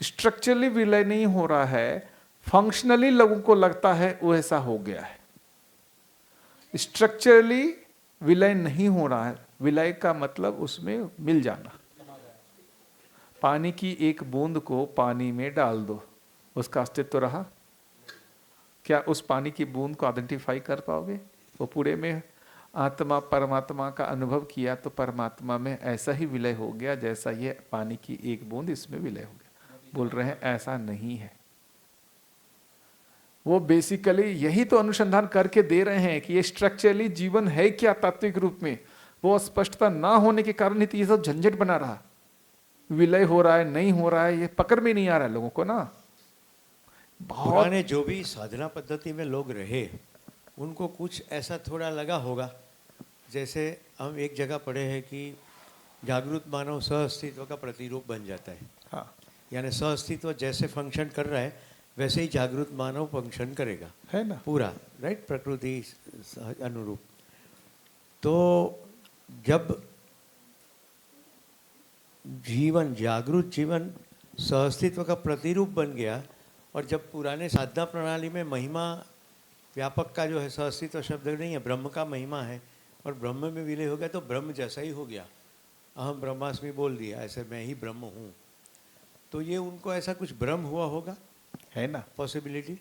स्ट्रक्चरली विलय नहीं हो रहा है, फंक्शनली लोगों को लगता है वो ऐसा हो गया है। स्ट्रक्चरली विलय नहीं हो रहा है। विलय का मतलब उसमें मिल जाना। पानी की एक बूंद को पानी में डाल दो, उसका अस्तित्व रहा? क्या उस पानी की बूंद को आइडेंटिफाई कर पाओगे? वो पूरे में आत्मा परमात्मा का अनुभव किया तो परमात्मा में ऐसा ही विलय हो गया जैसा ये पानी की एक बूंद इसमें विलय हो गया। बोल रहे हैं ऐसा नहीं है। वो बेसिकली यही तो अनुसंधान करके दे रहे हैं कि ये स्ट्रक्चरली जीवन है क्या तात्विक रूप में, वो स्पष्टता ना होने के कारण ही तो ये सब झंझट बना रहा। विलय हो रहा है नहीं हो रहा है, ये पकड़ में नहीं आ रहा है लोगों को ना। बहुत पुराने जो भी साधना पद्धति में लोग रहे उनको कुछ ऐसा थोड़ा लगा होगा, जैसे हम एक जगह पढ़े हैं कि जागृत मानव सह अस्तित्व का प्रतिरूप बन जाता है। हाँ यानी सह अस्तित्व जैसे फंक्शन कर रहा है वैसे ही जागृत मानव फंक्शन करेगा, है ना पूरा राइट, प्रकृति अनुरूप। तो जब जीवन जागृत जीवन सहअस्तित्व का प्रतिरूप बन गया, और जब पुराने साधना प्रणाली में महिमा व्यापक का जो है सहअस्तित्व शब्द नहीं है, ब्रह्म का महिमा है, और ब्रह्म में विलय हो गया तो ब्रह्म जैसा ही हो गया। अहम ब्रह्मास्मि बोल दिया, ऐसे मैं ही ब्रह्म हूँ। तो ये उनको ऐसा कुछ भ्रम हुआ होगा, है ना पॉसिबिलिटी।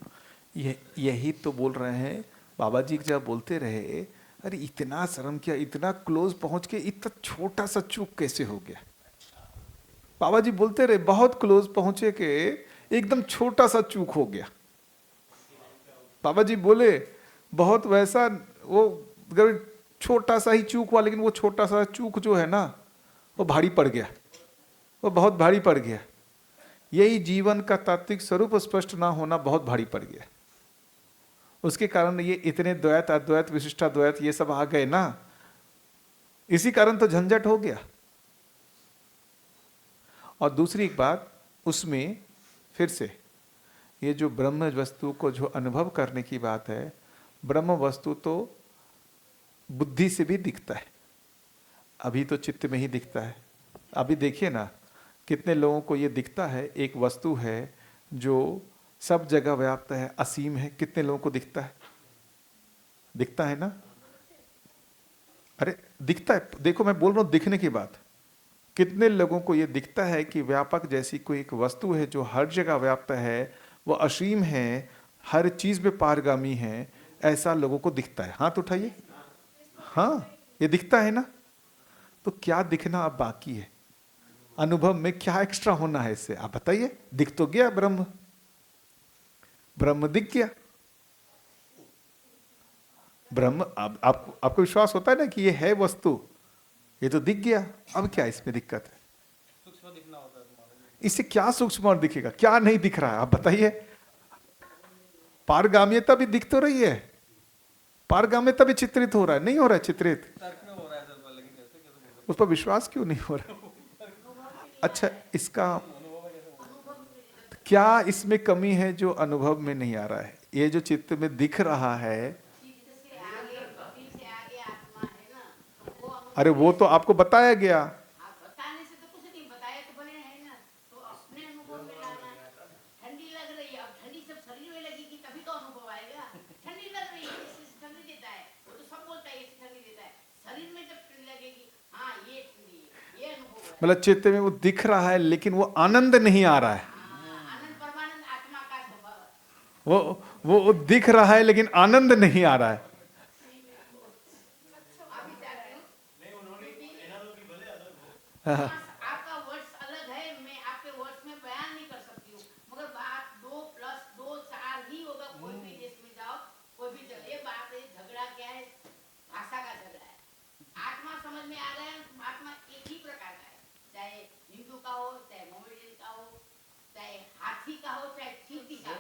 यही तो बोल रहे हैं। बाबा जी जब बोलते रहे अरे इतना शर्म किया, इतना क्लोज पहुंच के इतना छोटा सा चूक कैसे हो गया। बाबा जी बोलते रहे बहुत क्लोज पहुंचे के एकदम छोटा सा चूक हो गया। बाबा जी बोले बहुत वैसा वो छोटा सा ही चूक हुआ, लेकिन वो छोटा सा चूक जो है ना वो भारी पड़ गया, वो बहुत भारी पड़ गया। यही जीवन का तात्विक स्वरूप स्पष्ट ना होना बहुत भारी पड़ गया। उसके कारण ये इतने द्वैत अद्वैत विशिष्टाद्वैत ये सब आ गए ना, इसी कारण तो झंझट हो गया। और दूसरी एक बात उसमें फिर से ये जो ब्रह्म वस्तु को जो अनुभव करने की बात है, ब्रह्म वस्तु तो बुद्धि से भी दिखता है, अभी तो चित्त में ही दिखता है। अभी देखिए ना, कितने लोगों को ये दिखता है एक वस्तु है जो सब जगह व्याप्त है, असीम है, कितने लोगों को दिखता है? दिखता है ना? अरे दिखता है, देखो मैं बोल रहा हूं दिखने की बात। कितने लोगों को ये दिखता है कि व्यापक जैसी कोई एक वस्तु है जो हर जगह व्याप्त है, वो असीम है, हर चीज में पारगामी है, ऐसा लोगों को दिखता है। हाथ उठाइए। हाँ, ये दिखता है ना? तो क्या दिखना अब बाकी है? अनुभव में क्या एक्स्ट्रा होना है इससे? आप बताइए। दिख तो गया ब्रह्म, ब्रह्म दिख गया। ब्रह्म आपको विश्वास होता है ना कि ये है वस्तु, ये तो दिख गया। अब क्या इसमें दिक्कत है? सूक्ष्म दिखना होता है तुम्हारे। इससे क्या सूक्ष्म और दिखेगा? क्या नहीं दिख रहा है आप बताइए? पारगाम्यता भी दिख तो रही है, पारगाम्यता भी चित्रित हो रहा है, नहीं हो रहा है चित्रित? तर्क में हो रहा है सर, लेकिन ऐसे कैसे बोल सकते उस पर विश्वास क्यों नहीं हो रहा? अच्छा, इसका क्या इसमें कमी है जो अनुभव में नहीं आ रहा है? ये जो चित्त में दिख रहा है, अरे वो तो आपको बताया गया। बताने से तो कुछ नहीं, बताया तो बने है ना, तो अपने अनुभव में लाना है। ठंडी लग रही है, अब ठंडी सब शरीर में लगेगी तभी तो अनुभव आएगा। ठंडी लग रही है, इससे ठंडी देता है, वो तो सब बोलता है इससे ठंडी देता है। शरीर में जब ठंडी लगेगी, हाँ ये ठंडी है, ये अनुभव है। मतलब चित्त में वो दिख रहा है लेकिन वो आनंद नहीं आ रहा है। आनंद परमानंद आत्मा का स्वभाव है। वो दिख रहा है लेकिन आनंद नहीं आ रहा है। अभी जाके आपका वर्ड्स अलग है, मैं आपके वर्ड्स में बयान नहीं कर सकती हूँ, मगर बात 2+2=4 ही होगा। कोई भी देश में जाओ, कोई भी जगह, ये बात है। झगड़ा क्या है? भाषा का झगड़ा है। आत्मा समझ में आ गया, आत्मा एक ही प्रकार का है, चाहे हिंदू का हो, चाहे मोमेडियन का हो, चाहे हाथी का हो, चाहे चींटी का हो।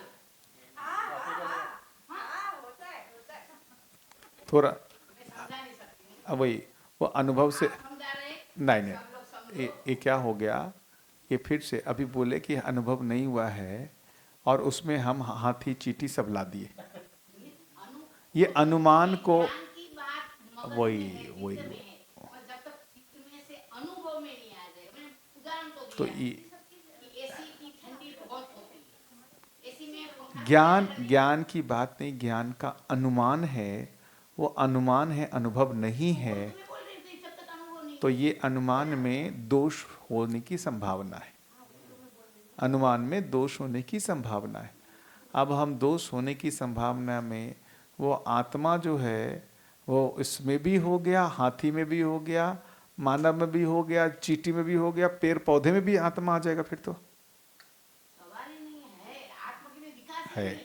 थोड़ा मैं समझा नहीं सकती हूँ। अब वही वो अनुभव से आप समझा रहे हैं, नहीं नहीं, सब लोग समझो। ये क्या हो गया? ये फिर से अभी बोले कि अनुभव नहीं हुआ है और उसमें हम हाथी चींटी सब ला दिए। ये अनुमान को ज्ञान की बात मगज वही में है, चित्त वही में है, और जब तक चित्त में से अनुभव में नहीं आ जाएगा। मैंने उदाहरण तो तो दिया ये कि एसी की ठंडी बहुत होती है, एसी में पंखा ज्ञान की बात नहीं, ज्ञान का अनुमान है, वो अनुमान है, अनुभव नहीं है। मैं बोल रही थी जब तक अनुभव नहीं। तो ये अनुमान में दोष होने की संभावना है, अनुमान में दोष होने की संभावना है। अब हम दोष होने की संभावना में वो आत्मा जो है वो इसमें भी हो गया, हाथी में भी हो गया, मानव में भी हो गया, चींटी में भी हो गया, पेड़ पौधे में भी आत्मा आ जाएगा फिर तो। सवाल ही नहीं है, आत्मा के में विकास है। नहीं,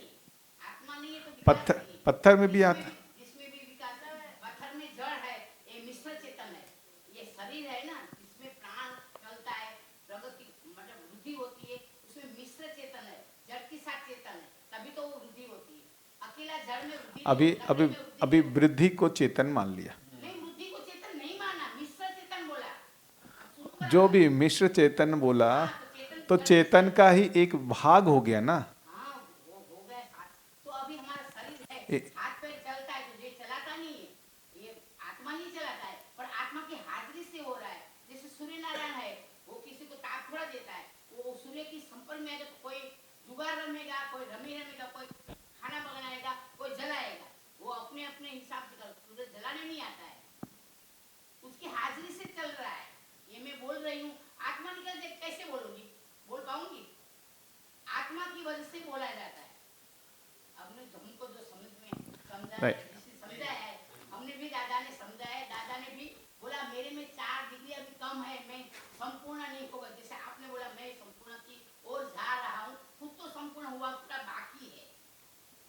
आत्मा नहीं है तो विकास नहीं। पत्थर में भी आता। इसमें भी विकास है। पत्थर में जड़ है, ये मिश्र चेतन है। ये शरीर है ना, इसमें प्राण चलता है, प्रगति मतलब वृद्धि होती है, उसमें मिश्र चेतन है, जड़ के साथ चेतन है, तभी तो वो वृद्धि होती है। अकेला जड़ में वृद्धि अभी नहीं, अभी लकड़ी में वृद्धि अभी नहीं। वृद्धि को चेतन मान लिया। नहीं, वृद्धि को चेतन नहीं माना, मिश्र चेतन बोला। शुरू जो भी मिश्र चेतन बोला हाँ, तो चेतन का ही एक भाग हो गया ना। हाँ, वो हो गए साथ। तो अभी हमारा शरीर है, हाथ पैर चलता है, तो ये चलाता नहीं है, ये आत्मा ही चलाता है, पर आत्मा की हाजिरी से हो रहा है। जैसे सूर्य नारायण है, वो किसी को ताप थोड़ा देता है, वो सूर्य की संपर्क में आएगा तो कोई जुगाड़ रमेगा, कोई रमी रमेगा, कोई खाना बनाएगा, कोई जलाएगा। वो अपने अपने हिसाब से कर, सूर्य जलाने नहीं आता है, उसकी हाजिरी से चल रहा है। ये मैं बोल रही हूँ, आत्मा निकल जाए कैसे बोलूंगी? बोल पाऊंगी? आत्मा की वजह से बोला जाता है। हमने हमको जो समझ में समझा है, Right. जिसने समझा है, हमने भी दादा ने समझा है, दादा ने भी बोला मेरे में 4 डिग्री अभी कम है, मैं संपूर्ण नहीं होगा। जैसे आपने बोला मैं संपूर्ण की ओर जा रहा हूँ, खुद तो संपूर्ण हुआ पूरा बाकी है।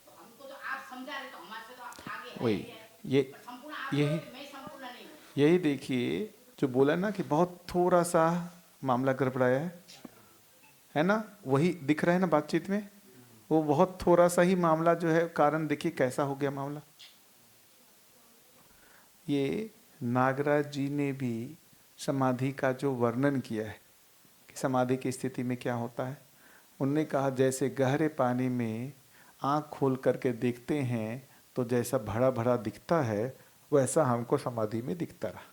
तो हमको तो आप समझा रहे, तो हमारे से तो आप आगे है वही ही है। ये पर संपूर्ण आप यही बोले, मैं संपूर्ण नहीं हूँ। यही देखिए जो बोला ना कि बहुत थोड़ा सा मामला गड़बड़ाया है ना? वही दिख रहा है ना बातचीत में। वो बहुत थोड़ा सा ही मामला जो है, कारण देखिए कैसा हो गया मामला। ये नागराज जी ने भी समाधि का जो वर्णन किया है कि समाधि की स्थिति में क्या होता है, उनने कहा जैसे गहरे पानी में आँख खोल करके देखते हैं तो जैसा भरा भरा दिखता है, वैसा हमको समाधि में दिखता रहा।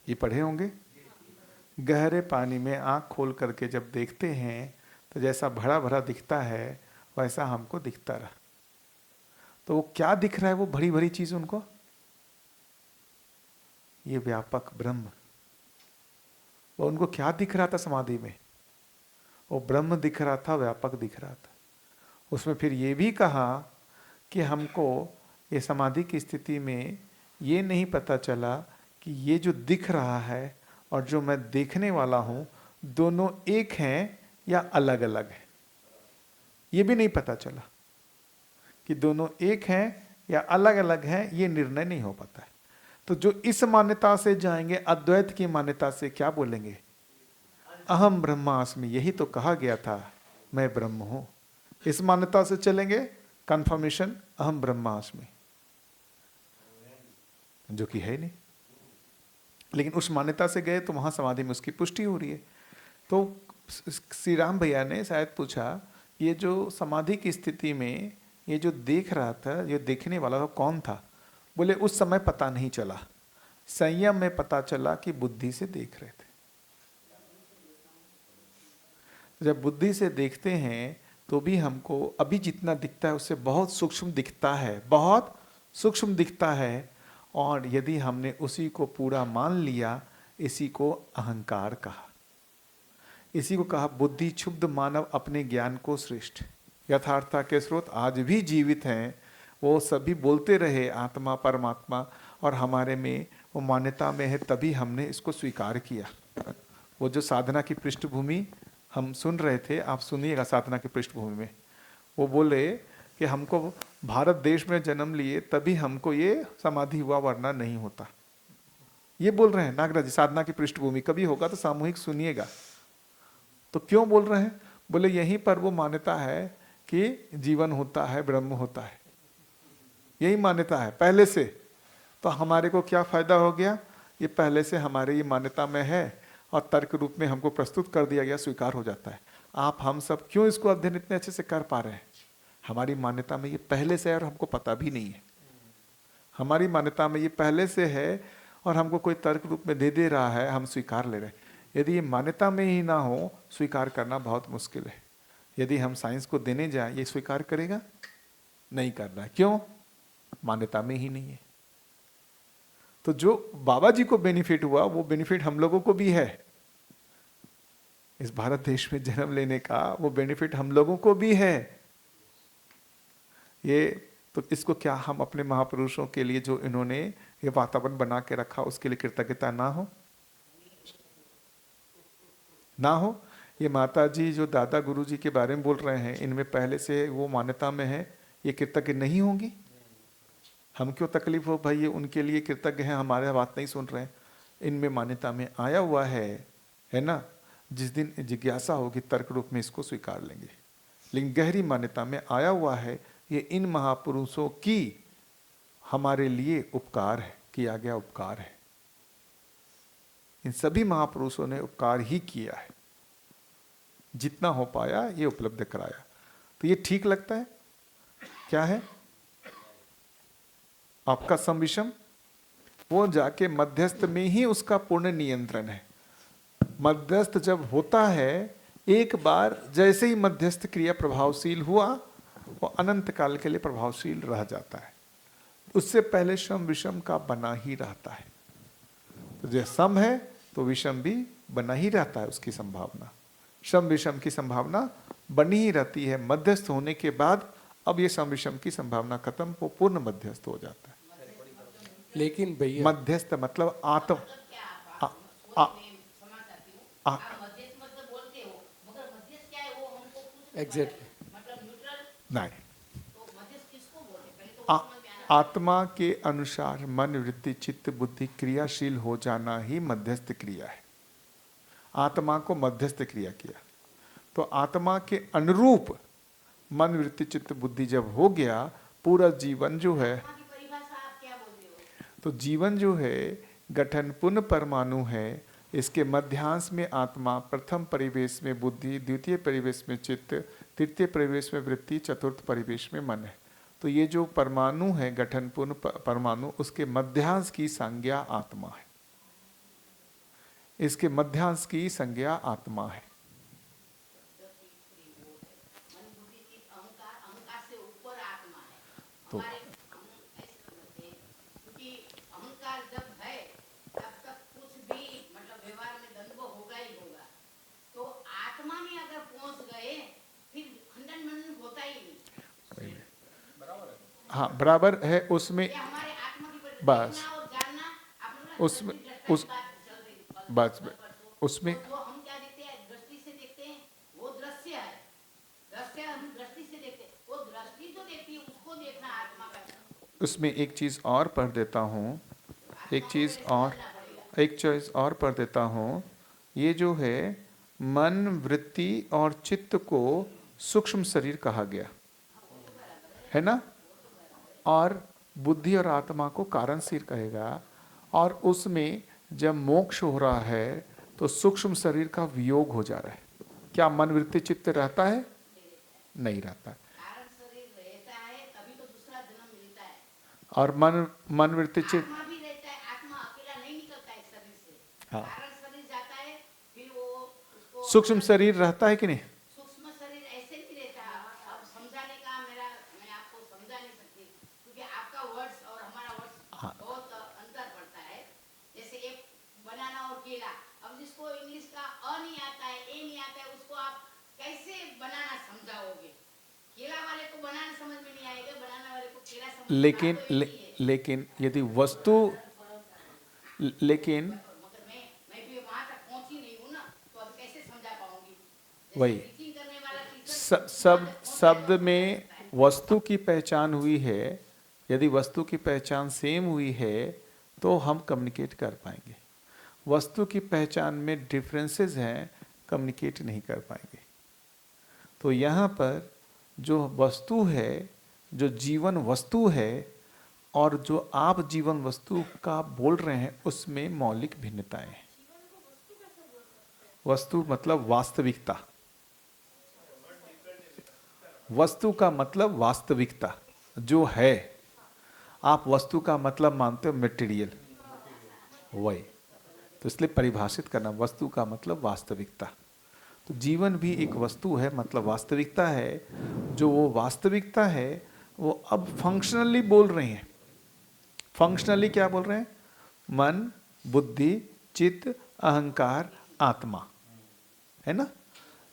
ये पढ़े होंगे, गहरे पानी में आँख खोल करके जब देखते हैं तो जैसा भरा भरा दिखता है वैसा हमको दिखता रहा। तो वो क्या दिख रहा है, वो भरी भरी चीज उनको? ये व्यापक ब्रह्म। वो उनको क्या दिख रहा था समाधि में? वो ब्रह्म दिख रहा था, व्यापक दिख रहा था। उसमें फिर ये भी कहा कि हमको ये समाधि की स्थिति में ये नहीं पता चला कि ये जो दिख रहा है और जो मैं देखने वाला हूं दोनों एक हैं या अलग अलग हैं। ये भी नहीं पता चला कि दोनों एक हैं या अलग अलग हैं, ये निर्णय नहीं हो पाता है। तो जो इस मान्यता से जाएंगे, अद्वैत की मान्यता से क्या बोलेंगे? अहम ब्रह्मास्मि, यही तो कहा गया था, मैं ब्रह्म हूं। इस मान्यता से चलेंगे, कंफर्मेशन अहम ब्रह्मास्मि, जो कि है नहीं। लेकिन उस मान्यता से गए तो वहां समाधि में उसकी पुष्टि हो रही है। तो श्री राम भैया ने शायद पूछा, ये जो समाधि की स्थिति में ये जो देख रहा था, ये देखने वाला था, कौन था? बोले उस समय पता नहीं चला, संयम में पता चला कि बुद्धि से देख रहे थे। जब बुद्धि से देखते हैं तो भी हमको अभी जितना दिखता है उससे बहुत सूक्ष्म दिखता है, बहुत सूक्ष्म दिखता है। और यदि हमने उसी को पूरा मान लिया, इसी को अहंकार कहा। इसी को कहा बुद्धि क्षुब्ध मानव अपने ज्ञान को श्रेष्ठ। यथार्थता के स्रोत आज भी जीवित हैं, वो सभी बोलते रहे आत्मा परमात्मा, और हमारे में वो मान्यता में है, तभी हमने इसको स्वीकार किया। वो जो साधना की पृष्ठभूमि हम सुन रहे थे, आप सुनिएगा साधना की पृष्ठभूमि में। वो बोले कि हमको भारत देश में जन्म लिए तभी हमको ये समाधि हुआ, वरना नहीं होता। ये बोल रहे हैं नागराज जी, साधना की पृष्ठभूमि। कभी होगा तो सामूहिक सुनिएगा। तो क्यों बोल रहे हैं? बोले यहीं पर वो मान्यता है कि जीवन होता है, ब्रह्म होता है, यही मान्यता है पहले से। तो हमारे को क्या फायदा हो गया? ये पहले से हमारे ये मान्यता में है और तर्क रूप में हमको प्रस्तुत कर दिया गया, स्वीकार हो जाता है। आप हम सब क्यों इसको अध्ययन इतने अच्छे से कर पा रहे हैं? हमारी मान्यता में ये पहले से है और हमको पता भी नहीं है। हमारी मान्यता में ये पहले से है और हमको कोई तर्क रूप में दे रहा है, हम स्वीकार ले रहे हैं। यदि ये मान्यता में ही ना हो, स्वीकार करना बहुत मुश्किल है। यदि हम साइंस को देने जाएं, ये स्वीकार करेगा? नहीं कर रहा है। क्यों? मान्यता में ही नहीं है। तो जो बाबा जी को बेनिफिट हुआ, वो बेनिफिट हम लोगों को भी है। इस भारत देश में जन्म लेने का वो बेनिफिट हम लोगों को भी है। ये तो इसको क्या हम अपने महापुरुषों के लिए जो इन्होंने ये वातावरण बना के रखा, उसके लिए कृतज्ञता ना हो? ना हो? ये माता जी जो दादा गुरु जी के बारे में बोल रहे हैं, इनमें पहले से वो मान्यता में है, ये कृतज्ञ नहीं होंगी? हम क्यों तकलीफ हो भाई? ये उनके लिए कृतज्ञ हैं, हमारे बात नहीं सुन रहे हैं। इनमें मान्यता में आया हुआ है ना? जिस दिन जिज्ञासा होगी तर्क रूप में इसको स्वीकार लेंगे। लेकिन गहरी मान्यता में आया हुआ है, ये इन महापुरुषों की हमारे लिए उपकार है, किया गया उपकार है। इन सभी महापुरुषों ने उपकार ही किया है, जितना हो पाया ये उपलब्ध कराया। तो ये ठीक लगता है? क्या है आपका संविषम? वो जाके मध्यस्थ में ही उसका पूर्ण नियंत्रण है। मध्यस्थ जब होता है, एक बार जैसे ही मध्यस्थ क्रिया प्रभावशील हुआ, वो अनंत काल के लिए प्रभावशील रह जाता है। उससे पहले सम विषम का बना ही रहता है। तो जो सम है तो विषम भी बना ही रहता है, उसकी संभावना, सम विषम की संभावना बनी ही रहती है। मध्यस्थ होने के बाद अब ये सम विषम की संभावना खत्म, वो पूर्ण मध्यस्थ हो जाता है। लेकिन भैया मध्यस्थ मतलब आत्म एग्जैक्टली नहीं, आत्मा के अनुसार मन वृत्ति चित्त बुद्धि क्रियाशील हो जाना ही मध्यस्थ क्रिया है। आत्मा को मध्यस्थ क्रिया किया तो आत्मा के अनुरूप मन वृत्ति चित्त बुद्धि जब हो गया, पूरा जीवन जो है, आत्मा की परिभाषा आप क्या बोल रहे हो? तो जीवन जो है गठन पूर्ण परमाणु है। इसके मध्यांश में आत्मा, प्रथम परिवेश में बुद्धि, द्वितीय परिवेश में चित्त, तृतीय परिवेश में वृत्ति, चतुर्थ परिवेश में मन है। तो ये जो परमाणु है गठन पूर्ण परमाणु, उसके मध्यांश की संज्ञा आत्मा है। इसके मध्यांश की संज्ञा आत्मा है। मन बुद्धि चित्त अहंकार, अहंकार से ऊपर आत्मा है। तो हमारे हम ऐसे समझते हैं, क्योंकि अहंकार जब है तब तक कुछ भी मतलब व्यवहार में द्वंद्व होगा ही होगा। तो आत्मा में अगर पहुंच गए फिर खंडन मंडन होता ही नहीं। हाँ, बराबर है उसमें। ये हमारे आत्मा की बस देखना और जानना, आप लोग ना उसमें दृष्टि उस बात चल रही है, बस तो उसमें जो हम क्या देखते हैं दृष्टि से देखते हैं वो दृश्य है। दृश्य हम दृष्टि से देखते हैं, वो दृष्टि जो देखती है उसको देखना आत्मा का। उसमें एक चीज और पढ़ देता हूँ, एक चीज और पढ़ देता हूँ। ये जो है मन वृत्ति और चित्त को सूक्ष्म शरीर कहा गया है ना, और बुद्धि और आत्मा को कारण शरीर कहेगा। और उसमें जब मोक्ष हो रहा है तो सूक्ष्म शरीर का वियोग हो जा रहा है। क्या मन वृत्ति चित्त रहता है? नहीं रहता। कारण शरीर रहता है तभी तो दूसरा जन्म मिलता है। और मन वृत्ति चित्त आत्मा भी रहता है, आत्मा अकेला नहीं निकलता है शरीर से। हाँ। कारण शरीर जाता है फिर वो उसको सूक्ष्म शरीर रहता है कि नहीं? सूक्ष्म शरीर ऐसे नहीं रहता। अब समझाने का मैं आपको समझा नहीं सकती, क्योंकि आपका वर्ड्स और हमारा वर्ड्स हाँ। बहुत अंतर पड़ता है। जैसे एक बनाना और केला, अब जिसको इंग्लिश का अ नहीं आता है, ए नहीं आता है, उसको आप कैसे बनाना समझाओगे? केला वाले को बनाना समझ में नहीं आएगा, बनाना वाले को केला समझ में लेकिन आएगा, तो एक ही है। लेकिन यदि वस्तु लेकिन मगर मैं भी वहां तक पहुंची नहीं हूँ ना, तो अब कैसे समझा पाऊंगी? जैसे वही टीचिंग करने वाला टीचर शब्द में वस्तु की पहचान हुई है। यदि वस्तु की पहचान सेम हुई है तो हम कम्युनिकेट कर पाएंगे। वस्तु की पहचान में डिफरेंसेस हैं, कम्युनिकेट नहीं कर पाएंगे। तो यहाँ पर जो वस्तु है, जो जीवन वस्तु है, और जो आप जीवन वस्तु का बोल रहे हैं, उसमें मौलिक भिन्नताएं हैं। वस्तु मतलब वास्तविकता। वस्तु का मतलब वास्तविकता जो है। आप वस्तु का मतलब मानते हो मटेरियल, वही तो इसलिए परिभाषित करना, वस्तु का मतलब वास्तविकता। तो जीवन भी एक वस्तु है, मतलब वास्तविकता है। जो वो वास्तविकता है वो अब फंक्शनली बोल रहे हैं। फंक्शनली क्या बोल रहे हैं? मन बुद्धि चित्त अहंकार आत्मा, है ना।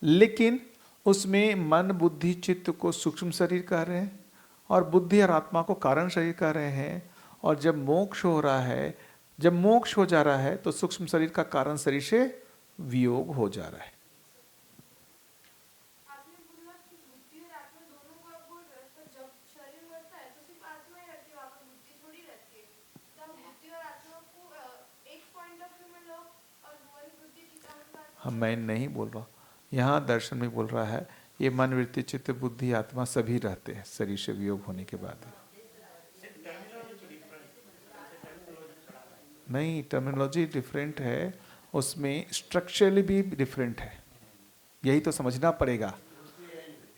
लेकिन उसमें मन बुद्धि चित्त को सूक्ष्म शरीर कह रहे हैं और बुद्धि और आत्मा को कारण शरीर कह रहे हैं। और जब मोक्ष हो रहा है, जब मोक्ष हो जा रहा है तो सूक्ष्म शरीर का कारण शरीर से वियोग हो जा रहा है। आपने बोला कि बुद्धि और आत्मा दोनों को आप बोल रहे हो, तो जब शरीर मरता है तो सिर्फ आत्मा ही रहती है, वहाँ पर बुद्धि थोड़ी रहती है। तब बुद्धि और आत्मा को एक पॉइंट ऑफ व्यू में लो और वही बुद्धि की अहंकार। हम मैं नहीं बोल रहा, यहाँ दर्शन में बोल रहा है ये मन वृत्ति चित्त बुद्धि आत्मा सभी रहते हैं शरीर से वियोग होने के बाद। नहीं, टर्मिनोलॉजी डिफरेंट है, उसमें स्ट्रक्चरली भी डिफरेंट है। यही तो समझना पड़ेगा।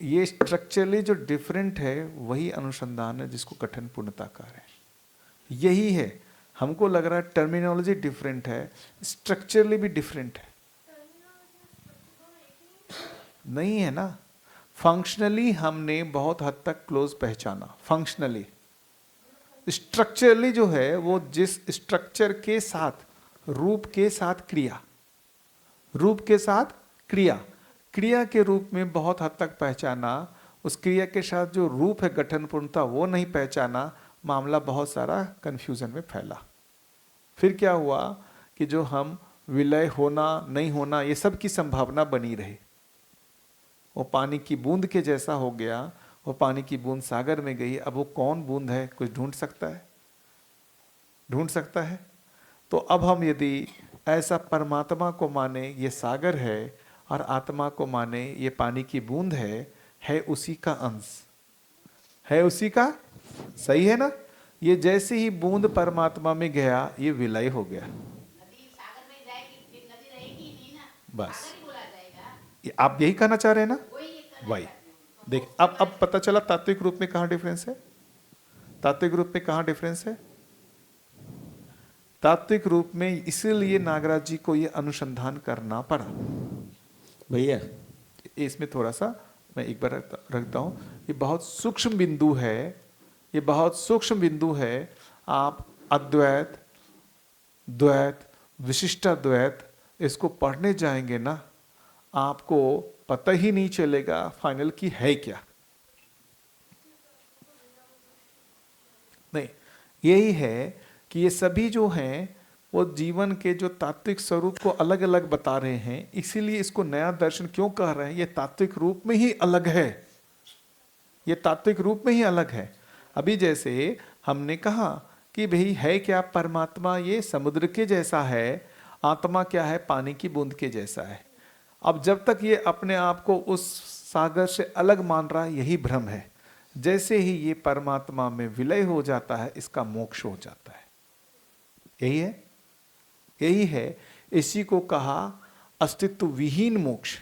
ये स्ट्रक्चरली जो डिफरेंट है वही अनुसंधान है जिसको कठिन पूर्णता कह रहे हैं। यही है, हमको लग रहा है टर्मिनोलॉजी डिफरेंट है, स्ट्रक्चरली भी डिफरेंट है। नहीं है ना। फंक्शनली हमने बहुत हद तक क्लोज पहचाना, फंक्शनली। स्ट्रक्चरली जो है वो जिस स्ट्रक्चर के साथ, रूप के साथ क्रिया, रूप के साथ क्रिया, क्रिया के रूप में बहुत हद तक पहचाना। उस क्रिया के साथ जो रूप है गठन पूर्णता वो नहीं पहचाना, मामला बहुत सारा कंफ्यूजन में फैला। फिर क्या हुआ कि जो हम विलय होना नहीं होना ये सब की संभावना बनी रही। वो पानी की बूंद के जैसा हो गया, वो पानी की बूंद सागर में गई। अब वो कौन बूंद है, कुछ ढूंढ सकता है? ढूंढ सकता है? तो अब हम यदि ऐसा परमात्मा को माने ये सागर है और आत्मा को माने ये पानी की बूंद है उसी का अंश, है उसी का, सही है ना। ये जैसे ही बूंद परमात्मा में गया ये विलय हो गया, नदी सागर में जाएगी फिर नदी रहेगी ही नहीं ना, बस। सागर ही बोला जाएगा। आप यही कहना चाह रहे हैं ना। वही ये करना वही चाहते हैं। तो देख, मोक्ष के अब पता चला तात्विक रूप में कहाँ डिफरेंस है। तात्विक रूप में कहाँ डिफरेंस है। तात्विक रूप में इसीलिए नागराज जी को ये अनुसंधान करना पड़ा। भैया इसमें थोड़ा सा मैं एक बार रखता हूँ, ये बहुत सूक्ष्म बिंदु है, ये बहुत सूक्ष्म बिंदु है। आप अद्वैत, द्वैत, विशिष्टाद्वैत इसको पढ़ने जाएंगे ना, आपको पता ही नहीं चलेगा फाइनल की है क्या। नहीं, यही है कि ये सभी जो हैं वो जीवन के जो तात्विक स्वरूप को अलग अलग बता रहे हैं, इसीलिए इसको नया दर्शन क्यों कह रहे हैं। ये तात्विक रूप में ही अलग है, ये तात्विक रूप में ही अलग है। अभी जैसे हमने कहा कि भाई है क्या, परमात्मा ये समुद्र के जैसा है, आत्मा क्या है, पानी की बूंद के जैसा है। अब जब तक ये अपने आप को उस सागर से अलग मान रहा है, यही भ्रम है। जैसे ही ये परमात्मा में विलय हो जाता है, इसका मोक्ष हो जाता है। यही है, यही है। इसी को कहा अस्तित्व विहीन मोक्ष।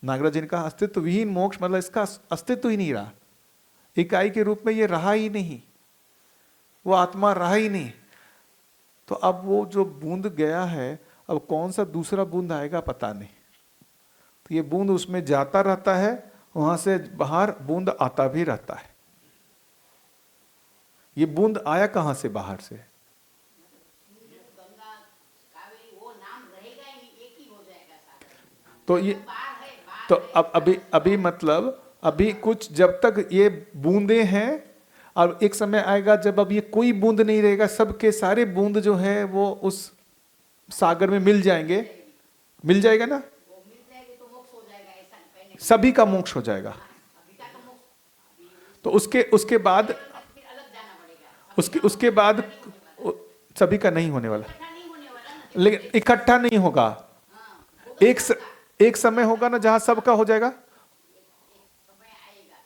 नागराज जी ने कहा अस्तित्व विहीन मोक्ष, मतलब इसका अस्तित्व ही नहीं रहा, इकाई के रूप में ये रहा ही नहीं, वो आत्मा रहा ही नहीं। तो अब वो जो बूंद गया है, अब कौन सा दूसरा बूंद आएगा पता नहीं। तो ये बूंद उसमें जाता रहता है, वहां से बाहर बूंद आता भी रहता है। ये बूंद आया कहां से, बाहर से। गंगा कावेरी वो नाम रहेगा ही नहीं, एक ही हो जाएगा सागर। तो ये बाहर है, बाहर तो है। अब अभी मतलब अभी कुछ जब तक ये बूंदे हैं, और एक समय आएगा जब अब ये कोई बूंद नहीं रहेगा, सबके सारे बूंद जो है वो उस सागर में मिल जाएंगे, मिल जाएगा ना, वो मिल जाएगी तो मोक्ष हो जाएगा, ऐसा कहने का। सभी का मोक्ष हो जाएगा। अभी का तो मोक्ष तो उसके बाद फिर अलग जाना पड़ेगा। उसके बाद सभी का नहीं होने वाला, इकट्ठा नहीं होने वाला ना। लेकिन इकट्ठा नहीं होगा। हाँ, वो एक समय होगा ना जहां सबका हो जाएगा। समय आएगा,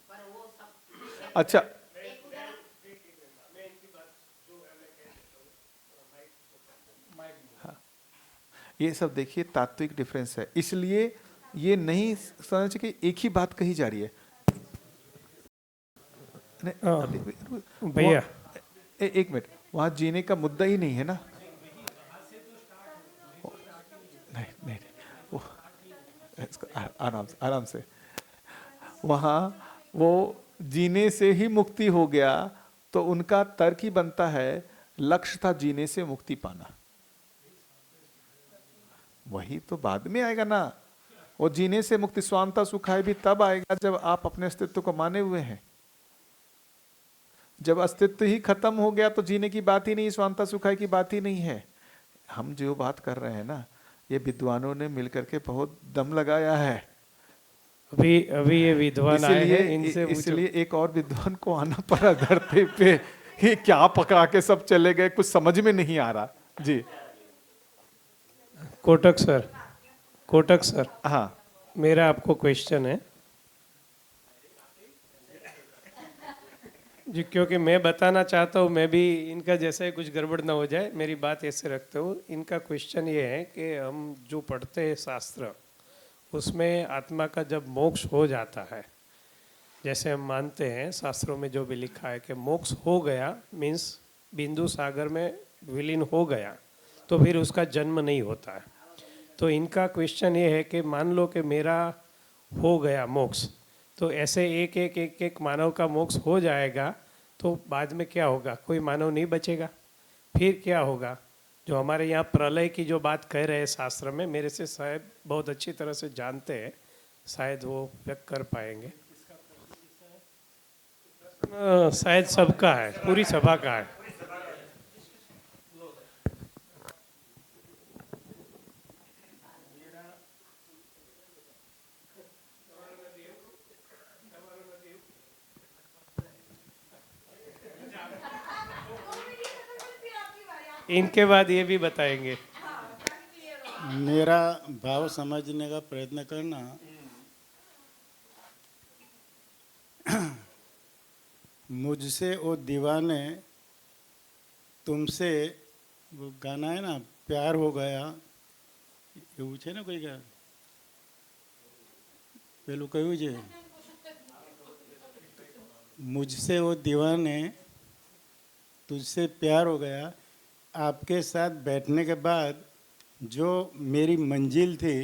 पर वो सब अच्छा, एक उदाहरण ये सब देखिए तात्विक डिफरेंस है, इसलिए ये नहीं समझ कि एक ही बात कही जा रही है। भैया एक मिनट, वहां जीने का मुद्दा ही नहीं है ना। नहीं नहीं, वो इसको आराम से वहां वो जीने से ही मुक्ति हो गया, तो उनका तर्क ही बनता है लक्ष्य था जीने से मुक्ति पाना। वही तो बाद में आएगा ना, वो जीने से मुक्ति स्वांता सुखाय भी तब आएगा जब आप अपने अस्तित्व को माने हुए हैं। जब अस्तित्व ही खत्म हो गया तो जीने की बात ही नहीं, स्वांता सुखाय की बात ही नहीं है। हम जो बात कर रहे हैं ना, ये विद्वानों ने मिलकर के बहुत दम लगाया है। अभी ये विद्वान आए हैं, इनसे इसलिए एक और विद्वान को आना पड़ा धरती पे। ये क्या पकड़ा के सब चले गए, कुछ समझ में नहीं आ रहा जी। कोटक सर, हाँ, मेरा आपको क्वेश्चन है जी, क्योंकि मैं बताना चाहता हूँ, मैं भी इनका जैसा ही कुछ गड़बड़ ना हो जाए, मेरी बात ऐसे रखते हो। इनका क्वेश्चन ये है कि हम जो पढ़ते हैं शास्त्र, उसमें आत्मा का जब मोक्ष हो जाता है, जैसे हम मानते हैं शास्त्रों में जो भी लिखा है कि मोक्ष हो गया मीन्स बिंदु सागर में विलीन हो गया, तो फिर उसका जन्म नहीं होता है। तो इनका क्वेश्चन ये है कि मान लो कि मेरा हो गया मोक्ष, तो ऐसे एक मानव का मोक्ष हो जाएगा, तो बाद में क्या होगा, कोई मानव नहीं बचेगा, फिर क्या होगा। जो हमारे यहाँ प्रलय की जो बात कह रहे हैं शास्त्र में, मेरे से शायद बहुत अच्छी तरह से जानते हैं, शायद वो व्यक्त कर पाएंगे। शायद सबका है, पूरी सभा का है। इनके बाद ये भी बताएंगे। मेरा भाव समझने का प्रयत्न करना। मुझसे वो दीवाने तुमसे, वो गाना है ना, प्यार हो गया, એવું છે ને કોઈ કે પેલું કયું છે, मुझसे वो दीवाने तुझसे प्यार हो गया, आपके साथ बैठने के बाद जो मेरी मंजिल थी